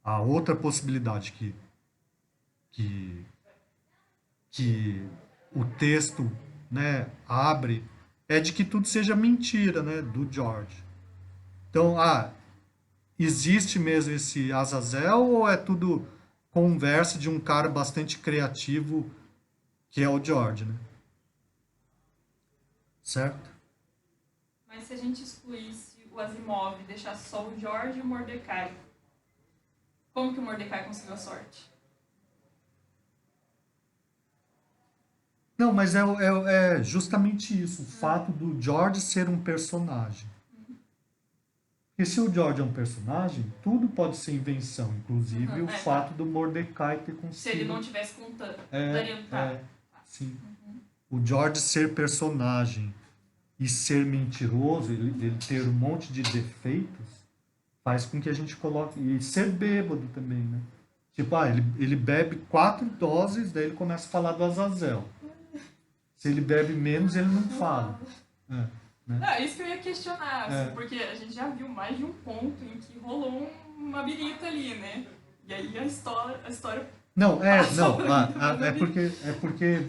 A outra possibilidade que o texto, né, abre é de que tudo seja mentira, né, do George. Então, existe mesmo esse Azazel ou é tudo conversa de um cara bastante criativo que é o George, né? Certo?
Mas se a gente excluísse o Asimov e deixasse só o George e o Mordecai, como que o Mordecai conseguiu a sorte?
Não, mas é justamente isso, o fato do George ser um personagem. Porque se o George é um personagem, tudo pode ser invenção, inclusive o fato do Mordecai ter conseguido...
Se ele não tivesse contando, daria
sim. O George ser personagem e ser mentiroso, ele ter um monte de defeitos, faz com que a gente coloque... E ser bêbado também, né? Tipo, ele bebe 4 doses, daí ele começa a falar do Azazel. Se ele bebe menos, ele não fala. Né?
Não, isso que eu ia questionar, assim, porque a gente já viu mais de um ponto em que rolou uma birita ali, né? E aí a história...
Não, é porque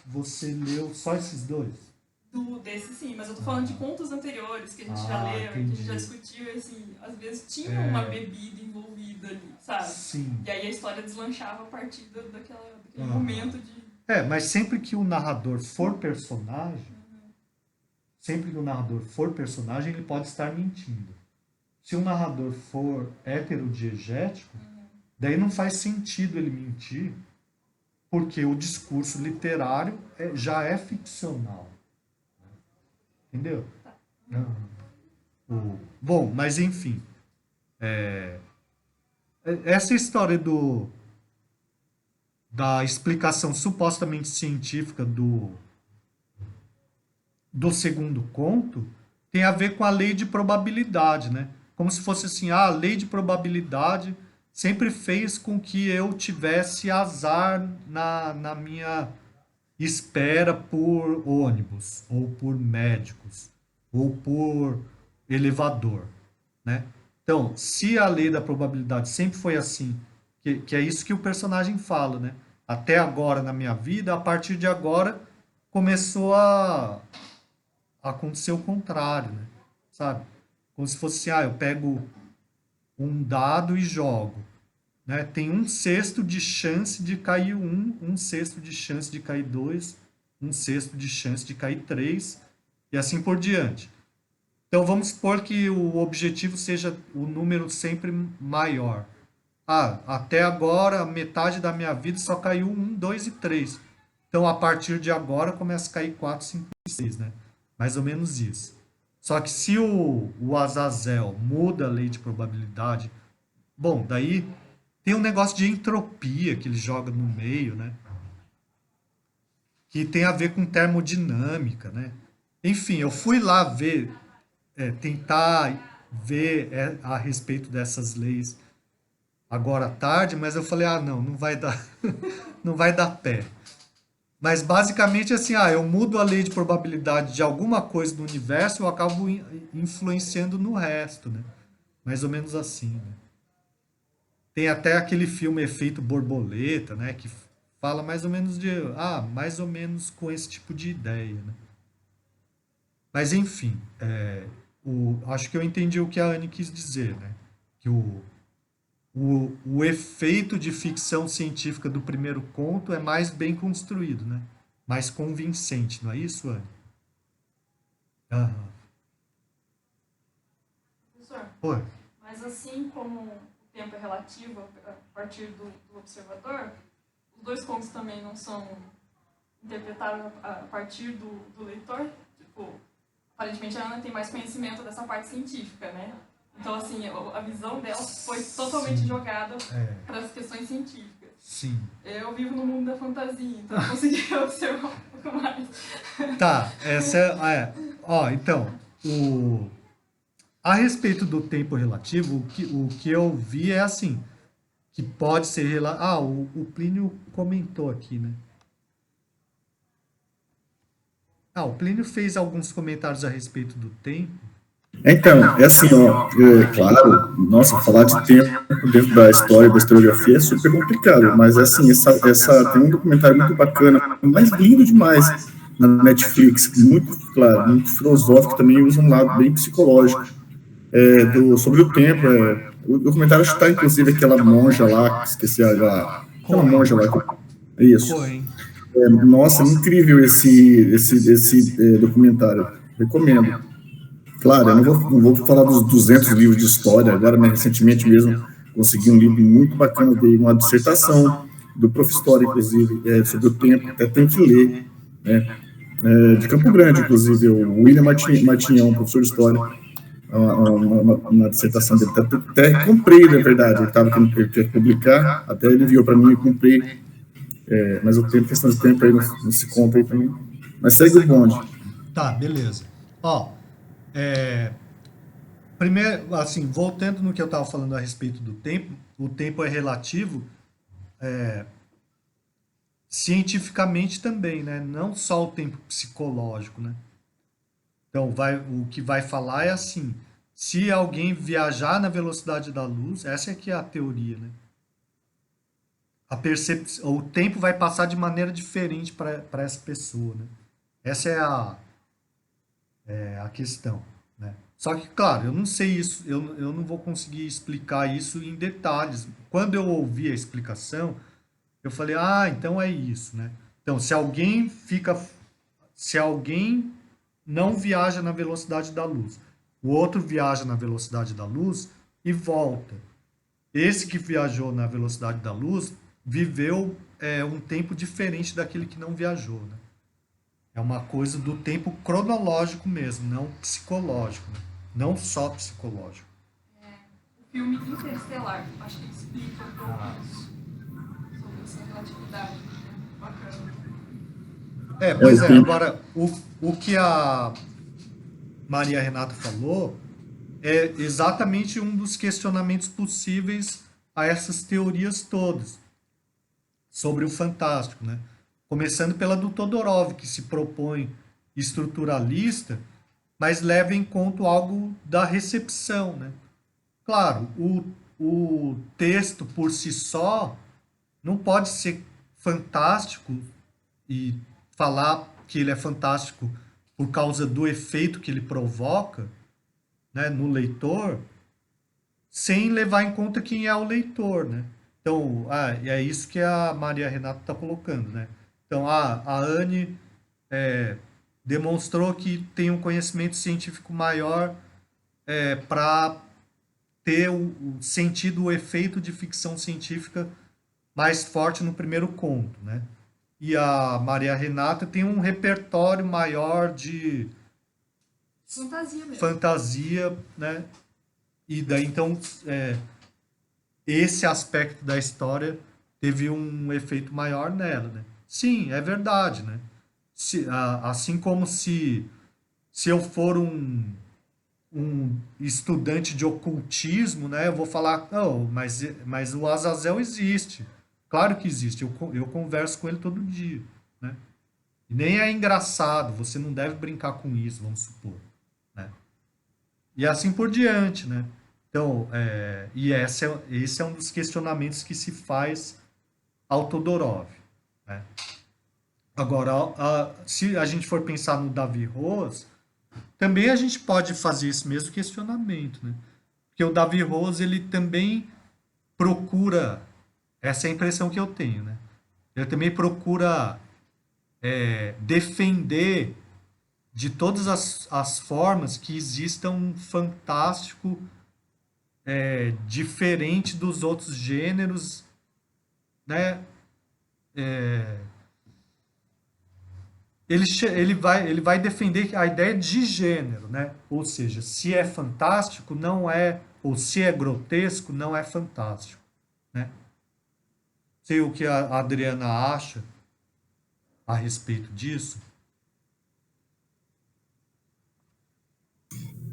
você leu só esses dois?
Desse sim, mas eu tô falando de contos anteriores que a gente já leu, que a gente já discutiu, assim, às vezes tinha uma bebida envolvida ali, sabe?
Sim.
E aí a história deslanchava a partir daquele momento de...
mas sempre que o narrador for personagem, ele pode estar mentindo. Se o narrador for heterodiegético, daí não faz sentido ele mentir, porque o discurso literário já é ficcional. Entendeu? Bom, mas enfim. Essa história da explicação supostamente científica do segundo conto tem a ver com a lei de probabilidade, né? Como se fosse assim, a lei de probabilidade sempre fez com que eu tivesse azar na minha espera por ônibus, ou por médicos, ou por elevador, né? Então, se a lei da probabilidade sempre foi assim, que é isso que o personagem fala, né? Até agora na minha vida, a partir de agora, começou a acontecer o contrário, né? Sabe? Como se fosse assim, eu pego um dado e jogo. Né? Tem 1/6 de chance de cair 1, 1/6 de chance de cair 2, 1/6 de chance de cair 3, e assim por diante. Então vamos supor que o objetivo seja o número sempre maior. Até agora, metade da minha vida só caiu 1, 2 e 3. Então a partir de agora começa a cair 4, 5 e 6, né? Mais ou menos isso. Só que se o Azazel muda a lei de probabilidade, bom, daí Tem um negócio de entropia que ele joga no meio, né? Que tem a ver com termodinâmica, né? Enfim, eu fui lá ver, tentar ver a respeito dessas leis agora à tarde, mas eu falei, não vai dar, não vai dar pé. Mas basicamente assim, eu mudo a lei de probabilidade de alguma coisa no universo, eu acabo influenciando no resto, né? Mais ou menos assim, né? Tem até aquele filme Efeito Borboleta, né? Que fala mais ou menos mais ou menos com esse tipo de ideia, né? Mas enfim, acho que eu entendi o que a Anne quis dizer, né? Que o efeito de ficção científica do primeiro conto é mais bem construído, né? Mais convincente, não é isso, Anne? Aham.
Professor,
Oi.
mas assim como o tempo é relativo a partir do observador, os dois contos também não são interpretados a partir do leitor? Tipo, aparentemente a Ana tem mais conhecimento dessa parte científica, né? Então, assim, a visão dela foi totalmente jogada para as questões científicas.
Sim.
Eu vivo no mundo da fantasia, então eu consegui observar um pouco mais.
Tá, então, a respeito do tempo relativo, o que eu vi é assim, que pode ser... o Plínio comentou aqui, né? O Plínio fez alguns comentários a respeito do tempo.
Então, é assim, claro, nossa, falar de tempo dentro da história, da historiografia é super complicado, mas assim, tem um documentário muito bacana, mas lindo demais, na Netflix, muito, claro, muito filosófico, também usa um lado bem psicológico, sobre o tempo. O documentário está, inclusive, aquela monja lá, esqueci aquela monja lá, isso. Nossa, incrível esse documentário, recomendo. Claro, eu não vou falar dos 200 livros de história agora, mas recentemente mesmo consegui um livro muito bacana, de uma dissertação do prof. História, inclusive, sobre o tempo, até tem que ler, né? De Campo Grande, inclusive, o William Martinhão, professor de História, uma dissertação dele. Até comprei, na verdade, ele quer publicar, até ele enviou para mim e comprei, mas o tempo, questão de tempo aí, não se conta aí também. Mas segue o bonde.
Tá, beleza. Primeiro, assim, voltando no que eu estava falando a respeito do tempo, o tempo é relativo cientificamente também, né? Não só o tempo psicológico, né? Então, o que vai falar é assim, se alguém viajar na velocidade da luz, essa é que é a teoria, né? O tempo vai passar de maneira diferente para essa pessoa, né? Essa é a questão, né? Só que, claro, eu não sei isso, eu não vou conseguir explicar isso em detalhes. Quando eu ouvi a explicação, eu falei, então é isso, né? Então, se alguém não viaja na velocidade da luz, o outro viaja na velocidade da luz e volta. Esse que viajou na velocidade da luz viveu um tempo diferente daquele que não viajou, né? É uma coisa do tempo cronológico mesmo, não psicológico, né? Não só psicológico.
O filme Interestelar, acho que explica um pouco isso, sobre essa relatividade. Bacana.
Pois é, agora, o que a Maria Renata falou é exatamente um dos questionamentos possíveis a essas teorias todas sobre o fantástico, né? Começando pela do Todorov, que se propõe estruturalista, mas leva em conta algo da recepção, né? Claro, o texto por si só não pode ser fantástico e falar que ele é fantástico por causa do efeito que ele provoca, né, no leitor, sem levar em conta quem é o leitor, né? Então, é isso que a Maria Renata está colocando, né? Então, a Anne demonstrou que tem um conhecimento científico maior para ter sentido o efeito de ficção científica mais forte no primeiro conto, né? E a Maria Renata tem um repertório maior de
fantasia mesmo.
Fantasia, né? E daí, então, esse aspecto da história teve um efeito maior nela, né? Sim, é verdade, né? Assim como se eu for um estudante de ocultismo, né? Eu vou falar, não, mas o Azazel existe. Claro que existe, eu converso com ele todo dia, né? E nem é engraçado, você não deve brincar com isso, vamos supor, né? E assim por diante, né? Então, esse é um dos questionamentos que se faz ao Todorov, né? Agora, se a gente for pensar no Davi Rose, também a gente pode fazer esse mesmo questionamento, né? Porque o Davi Rose, ele também procura, essa é a impressão que eu tenho, né? Ele também procura defender de todas as formas que exista um fantástico diferente dos outros gêneros, né? Ele vai defender a ideia de gênero, né? Ou seja, se é fantástico, não é, ou se é grotesco, não é fantástico, né? Sei o que a Adriana acha a respeito disso.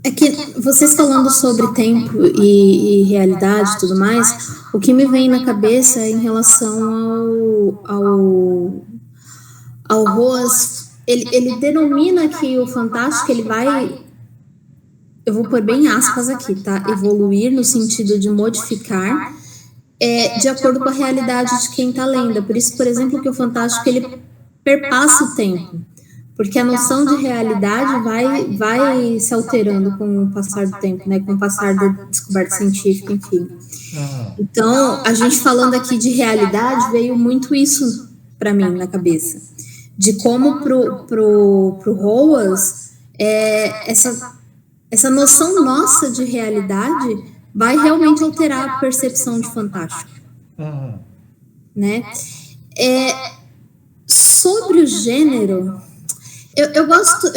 É que vocês falando sobre tempo e realidade e tudo mais, o que me vem na cabeça é em relação ao Roas, ele denomina que o fantástico ele vai, eu vou pôr bem aspas aqui, tá? Evoluir no sentido de modificar de acordo com a realidade de quem está lendo. É por isso, por exemplo, que o fantástico ele perpassa o tempo. Porque a noção de realidade vai se alterando com o passar do tempo, né? Com o passar da descoberta científica, enfim. Então, a gente falando aqui de realidade, veio muito isso para mim na cabeça. De como pro Roas, essa noção nossa de realidade vai realmente alterar a percepção de fantástico. Né? Sobre o gênero... Eu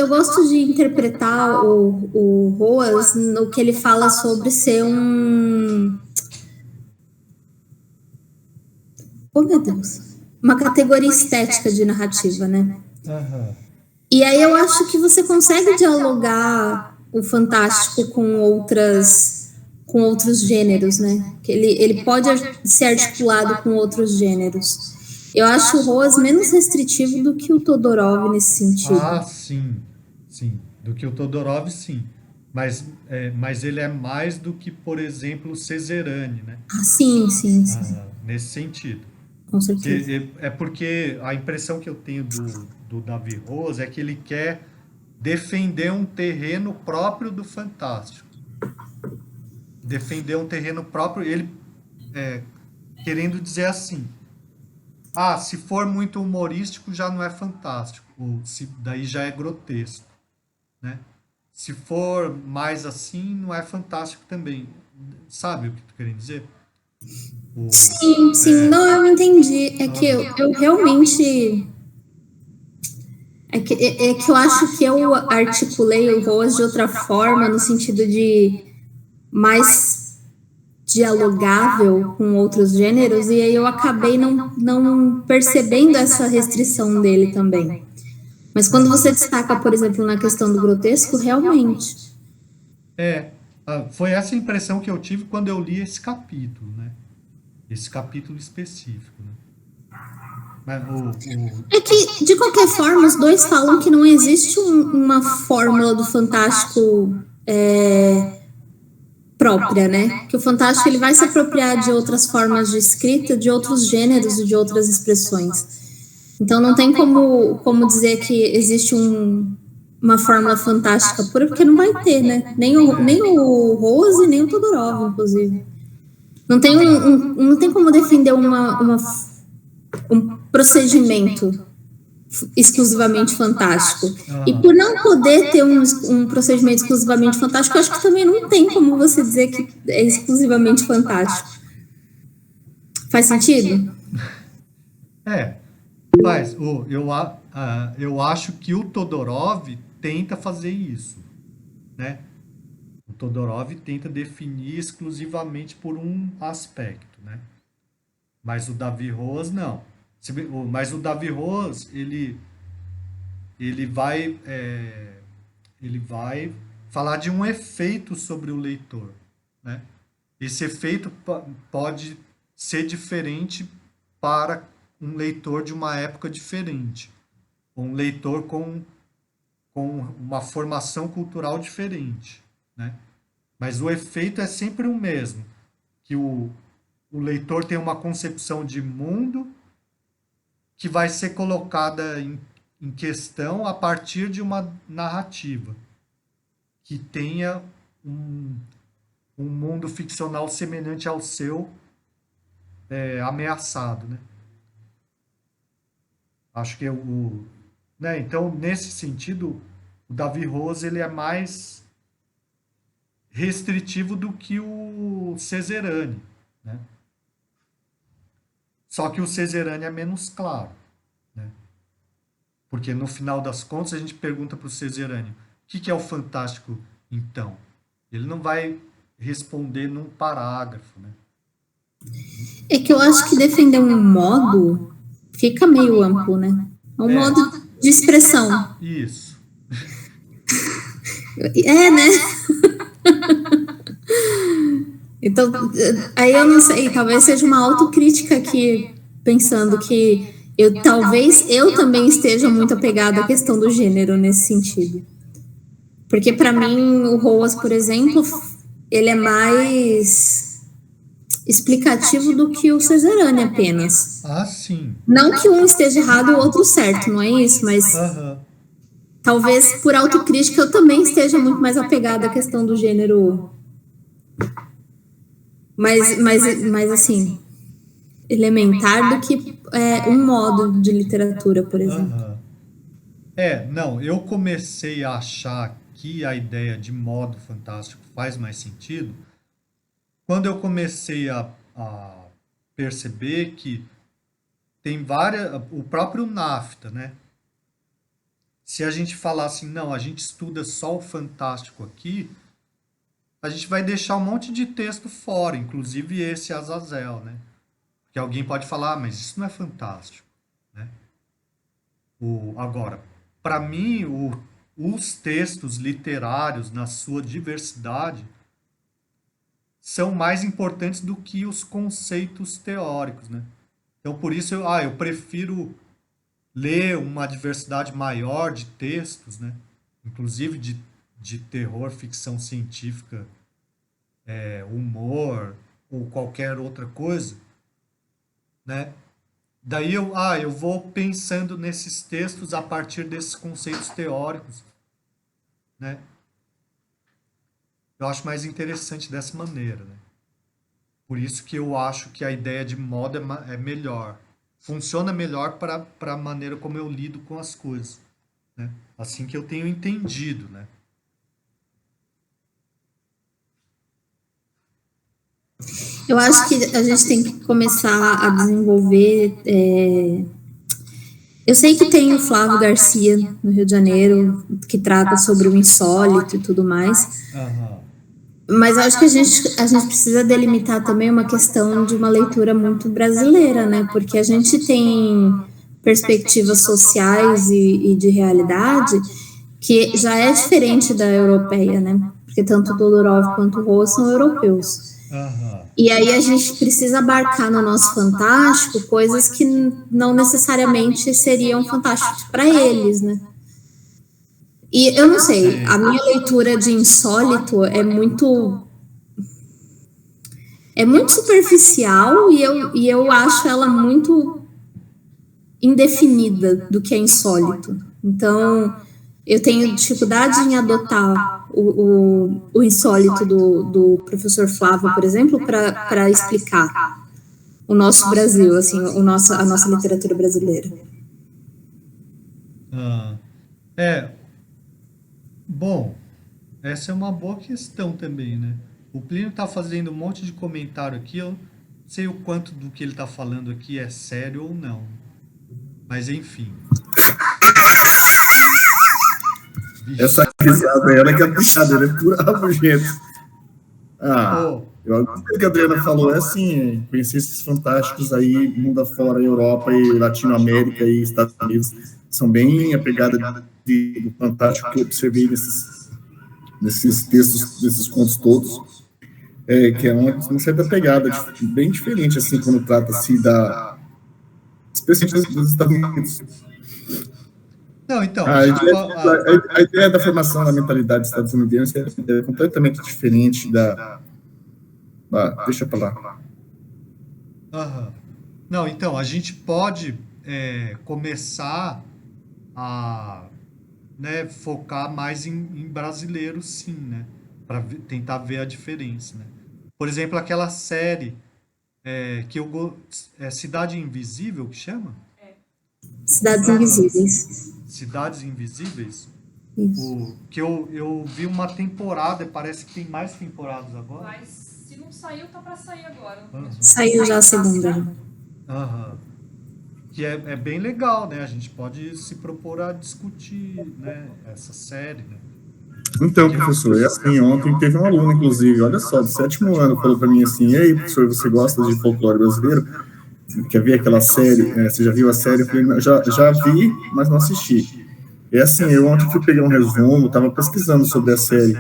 gosto de interpretar o Roas no que ele fala sobre ser oh, meu Deus! Uma categoria estética de narrativa, né? E aí eu acho que você consegue dialogar o fantástico com outros gêneros, né? Que ele pode ser articulado com outros gêneros. Eu acho o Roas menos restritivo do que o Todorov nesse sentido.
Ah, sim. Do que o Todorov, sim. Mas ele é mais do que, por exemplo, o Cesarani, né?
Ah, sim.
Nesse sentido.
Com certeza.
É porque a impressão que eu tenho do Davi Rose é que ele quer defender um terreno próprio do fantástico. Defender um terreno próprio, ele querendo dizer assim... se for muito humorístico, já não é fantástico. Ou daí já é grotesco, né? Se for mais assim, não é fantástico também. Sabe o que tu querendo dizer?
Sim. Não, eu entendi. É que eu realmente... É que eu acho que eu articulei o Roas de outra forma, no sentido de mais dialogável com outros gêneros, e aí eu acabei não percebendo essa restrição dele também. Mas quando você destaca, por exemplo, na questão do grotesco, realmente.
Foi essa impressão que eu tive quando eu li esse capítulo, né? Esse capítulo específico, né?
É que, de qualquer forma, os dois falam que não existe uma fórmula do fantástico própria, né? Que o fantástico ele vai se apropriar de outras formas de escrita, de outros gêneros e de outras expressões. Então não tem como dizer que existe uma fórmula fantástica pura, porque não vai ter, né? Nem o Rose, nem o Todorov, inclusive. Não tem como defender um procedimento exclusivamente fantástico. E por não poder ter um procedimento exclusivamente fantástico, eu acho que também não tem como você dizer que é exclusivamente fantástico. Faz sentido?
Faz. Eu acho que o Todorov tenta fazer isso, né? O O Todorov tenta definir exclusivamente por um aspecto, né? Mas o Davi Rose não. Mas o Davi Rose, ele vai falar de um efeito sobre o leitor, né? Esse efeito pode ser diferente para um leitor de uma época diferente, um leitor com uma formação cultural diferente, né? Mas o efeito é sempre o mesmo, que o leitor tem uma concepção de mundo que vai ser colocada em questão a partir de uma narrativa que tenha um mundo ficcional semelhante ao seu, ameaçado, né? Acho que né? Então, nesse sentido, o Davi Rose ele é mais restritivo do que o Cesarani, né? Só que o Cesarani é menos claro, né? Porque no final das contas a gente pergunta para o Cesarani, o que é o fantástico então? Ele não vai responder num parágrafo, né?
É que eu acho que defender um modo fica meio amplo, né? É um modo de expressão.
Isso.
Né? Então, aí eu não sei, talvez seja uma autocrítica aqui, pensando que talvez eu também esteja muito apegada à questão do gênero nesse sentido. Porque para mim o Roas, por exemplo, ele é mais explicativo do que o Cesarani apenas.
Ah, sim.
Não que um esteja errado e o outro certo, não é isso, mas talvez por autocrítica eu também esteja muito mais apegada à questão do gênero, mas assim, elementar do que um modo de literatura, por exemplo.
Não, eu comecei a achar que a ideia de modo fantástico faz mais sentido quando eu comecei a perceber que tem o próprio NAFTA, né? Se a gente falar assim, não, a gente estuda só o fantástico aqui, a gente vai deixar um monte de texto fora, inclusive esse Azazel, né? Que alguém pode falar, mas isso não é fantástico, né? Agora, para mim, os textos literários, na sua diversidade, são mais importantes do que os conceitos teóricos, né? Então, por isso, eu prefiro ler uma diversidade maior de textos, né? Inclusive de terror, ficção científica, humor ou qualquer outra coisa, né? Daí eu vou pensando nesses textos a partir desses conceitos teóricos, né? Eu acho mais interessante dessa maneira, né? Por isso que eu acho que a ideia de moda é melhor. Funciona melhor para a maneira como eu lido com as coisas, né? Assim que eu tenho entendido, né?
Eu acho que a gente tem que começar a desenvolver... Eu sei que tem o Flávio Garcia, no Rio de Janeiro, que trata sobre o insólito e tudo mais. Mas eu acho que a gente precisa delimitar também uma questão de uma leitura muito brasileira, né? Porque a gente tem perspectivas sociais e de realidade que já é diferente da europeia, né? Porque tanto o Todorov quanto o Roas são europeus. E aí a gente precisa abarcar no nosso fantástico coisas que não necessariamente seriam fantásticos para eles, né? E eu não sei, a minha leitura de insólito é muito superficial e eu acho ela muito indefinida do que é insólito. Então, eu tenho dificuldade em adotar o insólito do professor Flávio, por exemplo, para explicar o nosso Brasil, assim, a nossa literatura brasileira.
Bom, essa é uma boa questão também, né? O Plínio está fazendo um monte de comentário aqui, eu não sei o quanto do que ele está falando aqui é sério ou não. Mas enfim.
Essa risada aí, ela é caprichada, ela é pura rabugento. Eu gostei que a Adriana falou, é assim, conhecer esses fantásticos aí, mundo afora, Europa e Latinoamérica e Estados Unidos, são bem a pegada do fantástico que eu observei nesses textos, nesses contos todos, que é uma certa pegada bem diferente, assim, quando trata-se especialmente dos Estados Unidos.
Não, então,
a ideia da formação da mentalidade estadunidense é completamente diferente deixa pra lá.
Não, então, a gente pode começar a focar mais em brasileiros, sim, né? Para tentar ver a diferença, né? Por exemplo, aquela série que Cidade Invisível, que chama?
Cidades Invisíveis.
Cidades Invisíveis?
Isso.
Que eu vi uma temporada, parece que tem mais temporadas agora.
Mas se não saiu, tá pra sair agora.
Saiu já a segunda.
Que é bem legal, né? A gente pode se propor a discutir, né, essa série, né?
Então, professor, é assim, ontem teve um aluno, inclusive, olha só, do 7º ano, falou para mim assim, e aí, professor, você gosta de folclore brasileiro? Quer ver aquela série? Você já viu a série? Eu falei, já vi, mas não assisti. É assim, eu ontem fui pegar um resumo, estava pesquisando sobre a série.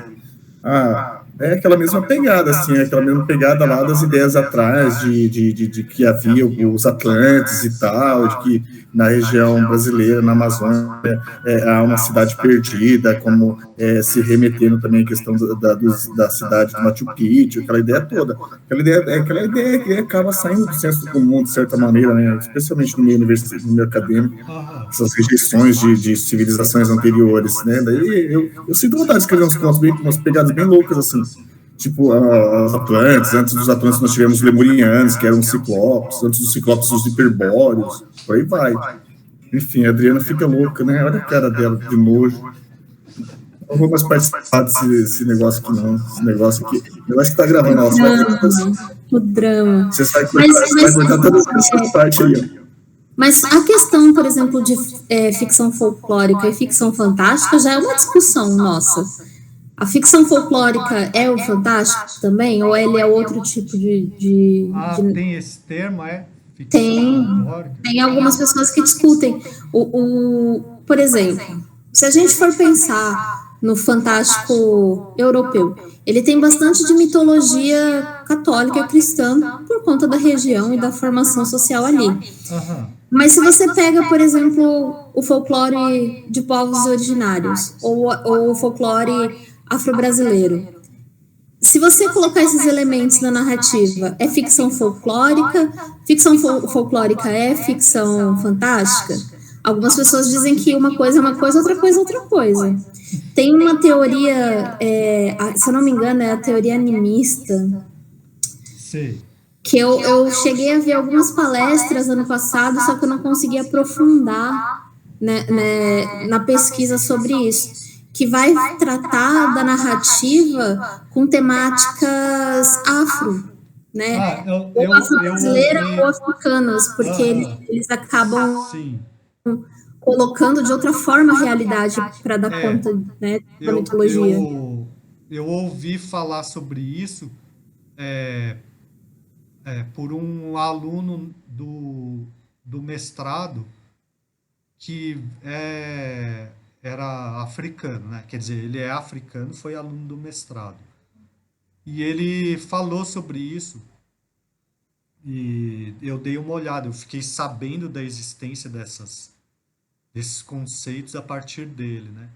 É aquela mesma pegada, assim, aquela mesma pegada lá das ideias atrás de que havia os Atlantes e tal, de que na região brasileira, na Amazônia, há uma cidade perdida, como se remetendo também à questão da cidade do Machu Picchu, aquela ideia toda. Aquela ideia que acaba saindo do senso comum, de certa maneira, né, especialmente no meio universitário, no meio acadêmico, essas rejeições de civilizações anteriores, né? Daí eu sinto vontade de escrever uns contos umas pegadas bem loucas, assim. Tipo, os Atlantes, antes dos Atlantes nós tivemos os Lemurianos, que eram os Ciclopes, antes dos Ciclopes os Hiperbóreos, por aí vai. Enfim, a Adriana fica louca, né? Olha a cara dela de nojo. Não vou mais participar desse negócio aqui, não. Esse negócio aqui. Eu acho que tá gravando, ó.
O drama.
Você vai cortar toda essa parte aí, ó.
Mas a questão, por exemplo, de ficção folclórica e ficção fantástica já é uma discussão nossa. A ficção folclórica é o fantástico também? Ou ele é outro tipo de...
Tem esse termo, ficção folclórica?
Tem algumas pessoas que discutem. Por exemplo, se a gente for pensar no fantástico europeu, ele tem bastante de mitologia católica cristã por conta da região e da formação social ali. Mas se você pega, por exemplo, o folclore de povos originários ou o folclore afro-brasileiro, se você colocar esses elementos na narrativa, é ficção folclórica? Ficção folclórica é ficção fantástica? Algumas pessoas dizem que uma coisa é uma coisa, outra coisa é outra coisa. Tem uma teoria, se eu não me engano, é a teoria animista.
Sim.
Que eu cheguei a ver algumas palestras ano passado, só que eu não consegui aprofundar na pesquisa sobre isso, que vai tratar da narrativa com temáticas afro, né? Ou afro-brasileira ou africanas, porque eles acabam colocando de outra forma a realidade para dar conta, né, da mitologia.
Eu ouvi falar sobre isso por um aluno do mestrado que era africano, né? Quer dizer, ele é africano, foi aluno do mestrado. E ele falou sobre isso e eu dei uma olhada, eu fiquei sabendo da existência desses conceitos a partir dele, né?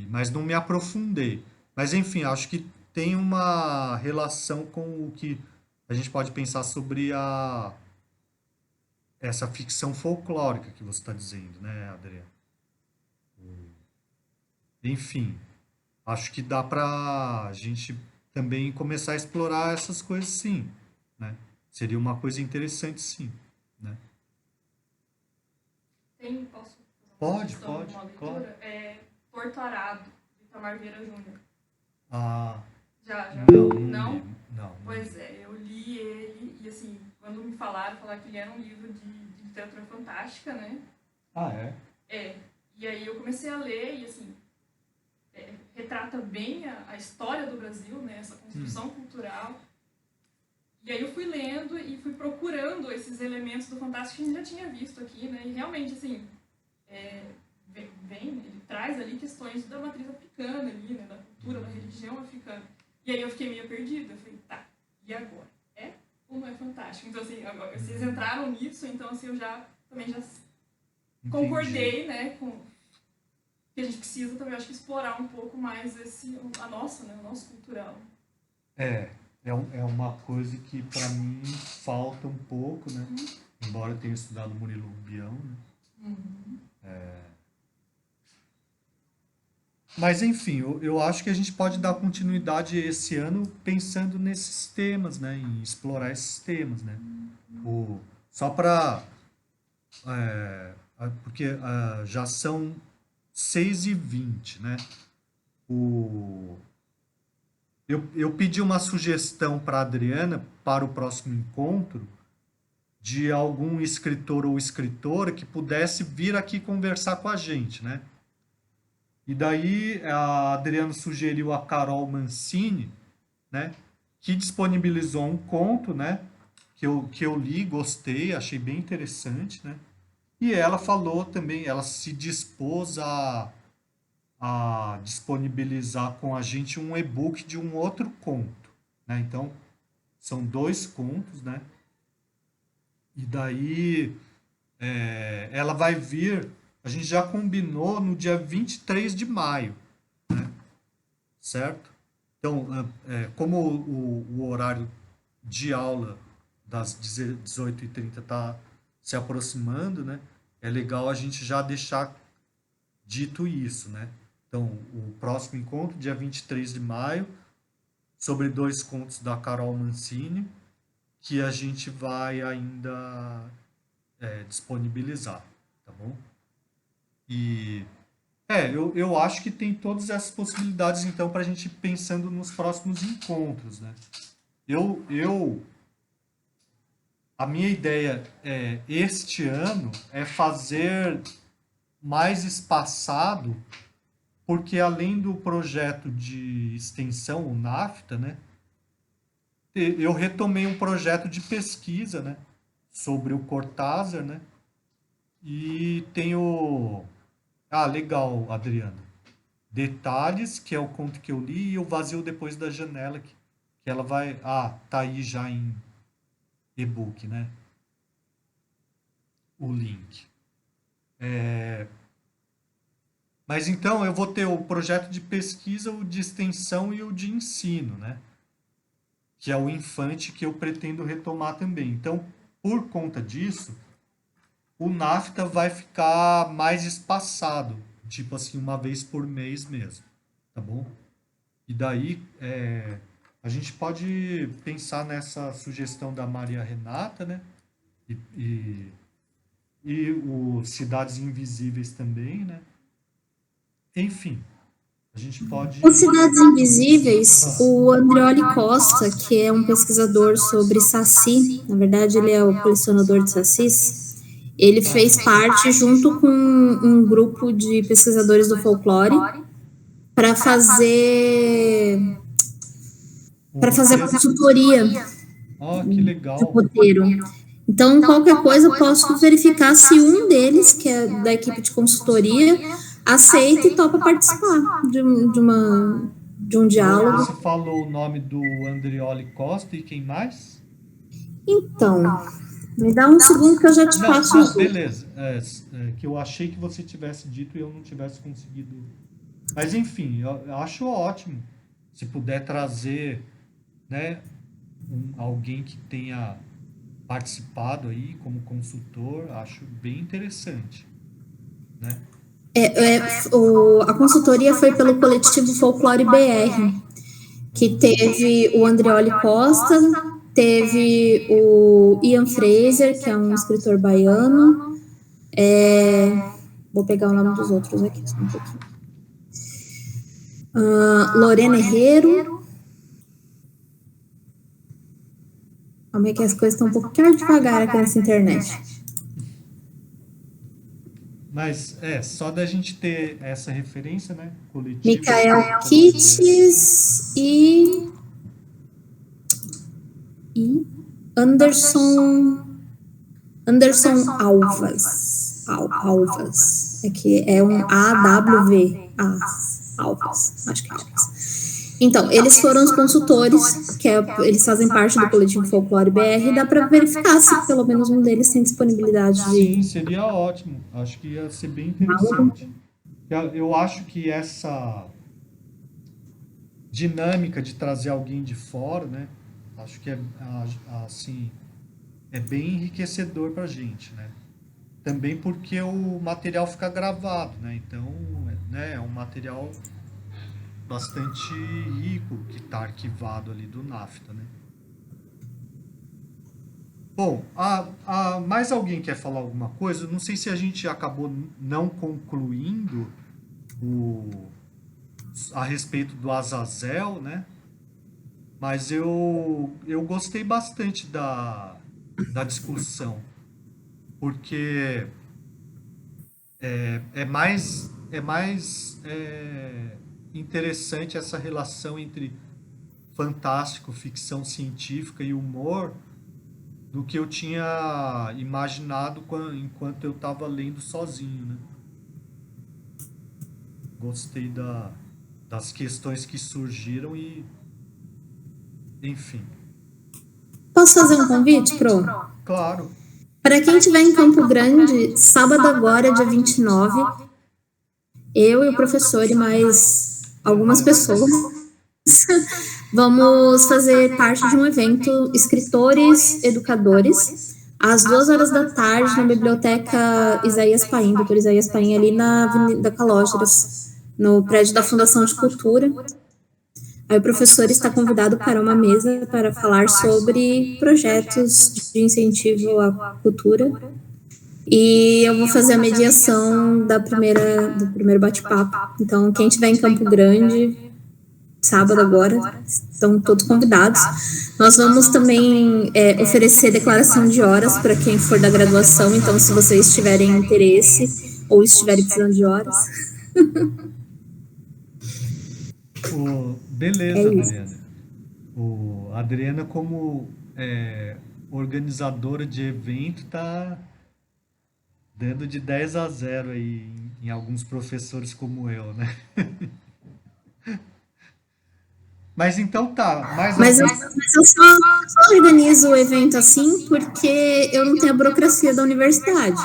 Mas não me aprofundei. Mas, enfim, acho que tem uma relação com o que a gente pode pensar sobre essa ficção folclórica que você está dizendo, né, Adriano? Enfim, acho que dá para a gente também começar a explorar essas coisas, sim, né? Seria uma coisa interessante, sim, né?
Posso
pode, claro.
Porto Arado, de Itamar Vieira Júnior. Já? Não? Pois é, eu li ele e, assim, quando me falaram que ele era um livro de literatura fantástica, né?
É?
E aí eu comecei a ler e, assim, retrata bem a história do Brasil, né, essa construção cultural. E aí eu fui lendo e fui procurando esses elementos do fantástico que a gente já tinha visto aqui, né, e realmente, assim, ele traz ali questões da matriz africana ali, né, da cultura, da religião africana. E aí eu fiquei meio perdida, eu falei, tá, e agora? É ou não é fantástico? Então, assim, agora, vocês entraram nisso, então, assim, eu também já concordei, né, com que a gente precisa também, acho que, explorar um pouco mais o nosso cultural.
É uma coisa que, para mim, falta um pouco, né? Embora eu tenha estudado Murilo Rubião, né? Mas, enfim, eu acho que a gente pode dar continuidade esse ano pensando nesses temas, né? Em explorar esses temas, né? Só para... porque já são 6h20, né? Eu pedi uma sugestão para a Adriana para o próximo encontro de algum escritor ou escritora que pudesse vir aqui conversar com a gente, né? E daí a Adriana sugeriu a Carol Mancini, né? Que disponibilizou um conto, né? Que eu li, gostei, achei bem interessante, né? E ela falou também, ela se dispôs a disponibilizar com a gente um e-book de um outro conto, né? Então, são 2 contos, né? E daí ela vai vir, a gente já combinou no dia 23 de maio, né? Certo? Então, como o horário de aula das 18h30 está se aproximando, né? É legal a gente já deixar dito isso, né? Então, o próximo encontro, dia 23 de maio, sobre 2 contos da Carol Mancini, que a gente vai ainda disponibilizar, tá bom? E eu acho que tem todas essas possibilidades, então, para a gente ir pensando nos próximos encontros, né? A minha ideia este ano é fazer mais espaçado, porque além do projeto de extensão, o NAFTA, né, eu retomei um projeto de pesquisa, né, sobre o Cortázar, né, e tenho... legal, Adriana. Detalhes, que é o conto que eu li, e o Vazio Depois da Janela, que ela vai... tá aí já em e-book, né, o link. Mas então eu vou ter o projeto de pesquisa, o de extensão e o de ensino, né? Que é o Infante, que eu pretendo retomar também. Então, por conta disso, o NAFTA vai ficar mais espaçado, tipo assim, uma vez por mês mesmo, tá bom? E daí a gente pode pensar nessa sugestão da Maria Renata, né? E o Cidades Invisíveis também, né? Enfim, a gente pode...
Os Cidades Invisíveis, o Andreoli Costa, que é um pesquisador sobre saci, na verdade ele é o colecionador de sacis, ele fez parte junto com um grupo de pesquisadores do folclore para fazer a consultoria
que legal.
de roteiro. Então, qualquer coisa, eu posso verificar se um deles, que é da equipe de consultoria, aceita e topa participar de um diálogo.
Você falou o nome do Andreoli Costa e quem mais?
Então, me dá um segundo que eu já te passo os
beleza. Que eu achei que você tivesse dito e eu não tivesse conseguido. Mas, enfim, eu acho ótimo se puder trazer, né, alguém que tenha participado aí como consultor, acho bem interessante, né?
A consultoria foi pelo coletivo Folclore BR, que teve o Andreoli Costa, teve o Ian Fraser, que é um escritor baiano, vou pegar o nome dos outros aqui, só um pouquinho. Lorena Herrero. Como é que as coisas estão um pouquinho devagar aqui nessa internet.
Mas só da gente ter essa referência, né? Coletiva.
Michael Kitts e Anderson Alvas. É que é um Alvas, acho que é Alvas. Então, eles foram os consultores, eles fazem parte do Coletivo Folclore BR, dá para verificar se pelo menos um deles tem disponibilidade de...
Sim, seria ótimo. Acho que ia ser bem interessante. Eu acho que essa dinâmica de trazer alguém de fora, né? Acho que assim, é bem enriquecedor para a gente, né? Também porque o material fica gravado, né? Então, é um material bastante rico que está arquivado ali do NAFTA, né? Bom, mais alguém quer falar alguma coisa? Não sei se a gente acabou não concluindo a respeito do Azazel, né? Mas eu gostei bastante da discussão, porque é mais interessante essa relação entre fantástico, ficção científica e humor do que eu tinha imaginado enquanto eu estava lendo sozinho, né? Gostei das questões que surgiram e, enfim.
Posso fazer um convite, Pro?
Claro.
Para quem estiver em Campo Grande, sábado agora, dia 29, eu e o professor e mais algumas pessoas vamos fazer parte de um evento Escritores Educadores, às 2h da tarde, na Biblioteca Isaías Paim, Dr. Isaías Paim, ali na Avenida Calógeras, no prédio da Fundação de Cultura. Aí o professor está convidado para uma mesa para falar sobre projetos de incentivo à cultura. E eu vou fazer a mediação do primeiro bate-papo. Então, quem estiver em Campo Grande, sábado agora, estão todos convidados. Nós vamos também oferecer declaração de horas para quem for da graduação. Então, se vocês tiverem interesse ou estiverem precisando de horas...
Beleza, Adriana. A Adriana, como organizadora de evento, tá dando de 10-0 aí em alguns professores como eu, né? Mas então tá.
Mas eu só organizo o evento assim porque eu não tenho a burocracia da universidade.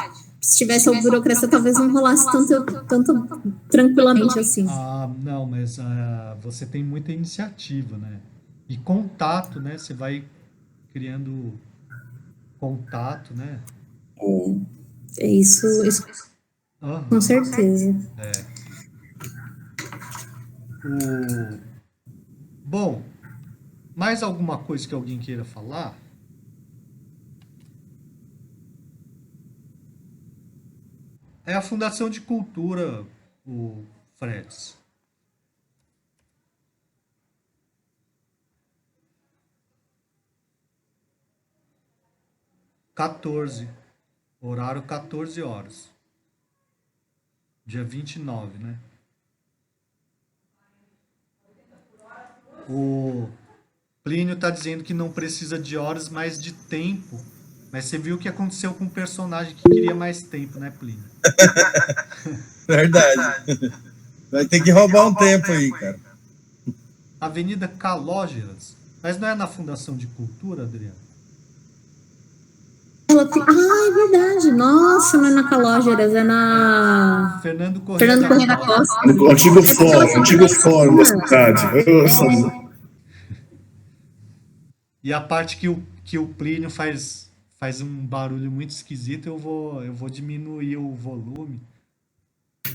Se tivesse a burocracia, talvez não rolasse tanto tranquilamente assim.
Não, mas você tem muita iniciativa, né? E contato, né? Você vai criando contato, né?
É isso com certeza.
Bom, mais alguma coisa que alguém queira falar? É a Fundação de Cultura, o Freds. Horário 14 horas. Dia 29, né? O Plínio está dizendo que não precisa de horas, mas de tempo. Mas você viu o que aconteceu com o personagem que queria mais tempo, né, Plínio?
Verdade. Vai ter que roubar um tempo aí, cara.
Avenida Calógeras. Mas não é na Fundação de Cultura, Adriana?
É verdade. Nossa, não é na Calógeras, é na...
Fernando Corrêa
da Costa.
O antigo fórum da cidade.
E a parte que o Plínio faz um barulho muito esquisito, eu vou diminuir o volume.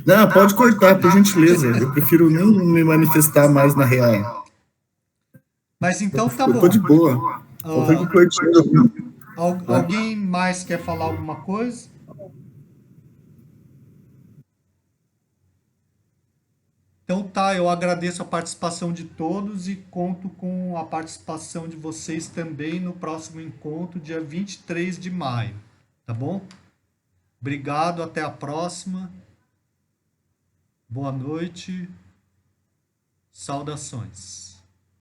Não, pode cortar, por gentileza. Eu prefiro nem me manifestar mais na real.
Mas então tá bom.
Ficou de boa.
Alguém mais quer falar alguma coisa? Então tá, eu agradeço a participação de todos e conto com a participação de vocês também no próximo encontro, dia 23 de maio. Tá bom? Obrigado, até a próxima. Boa noite. Saudações.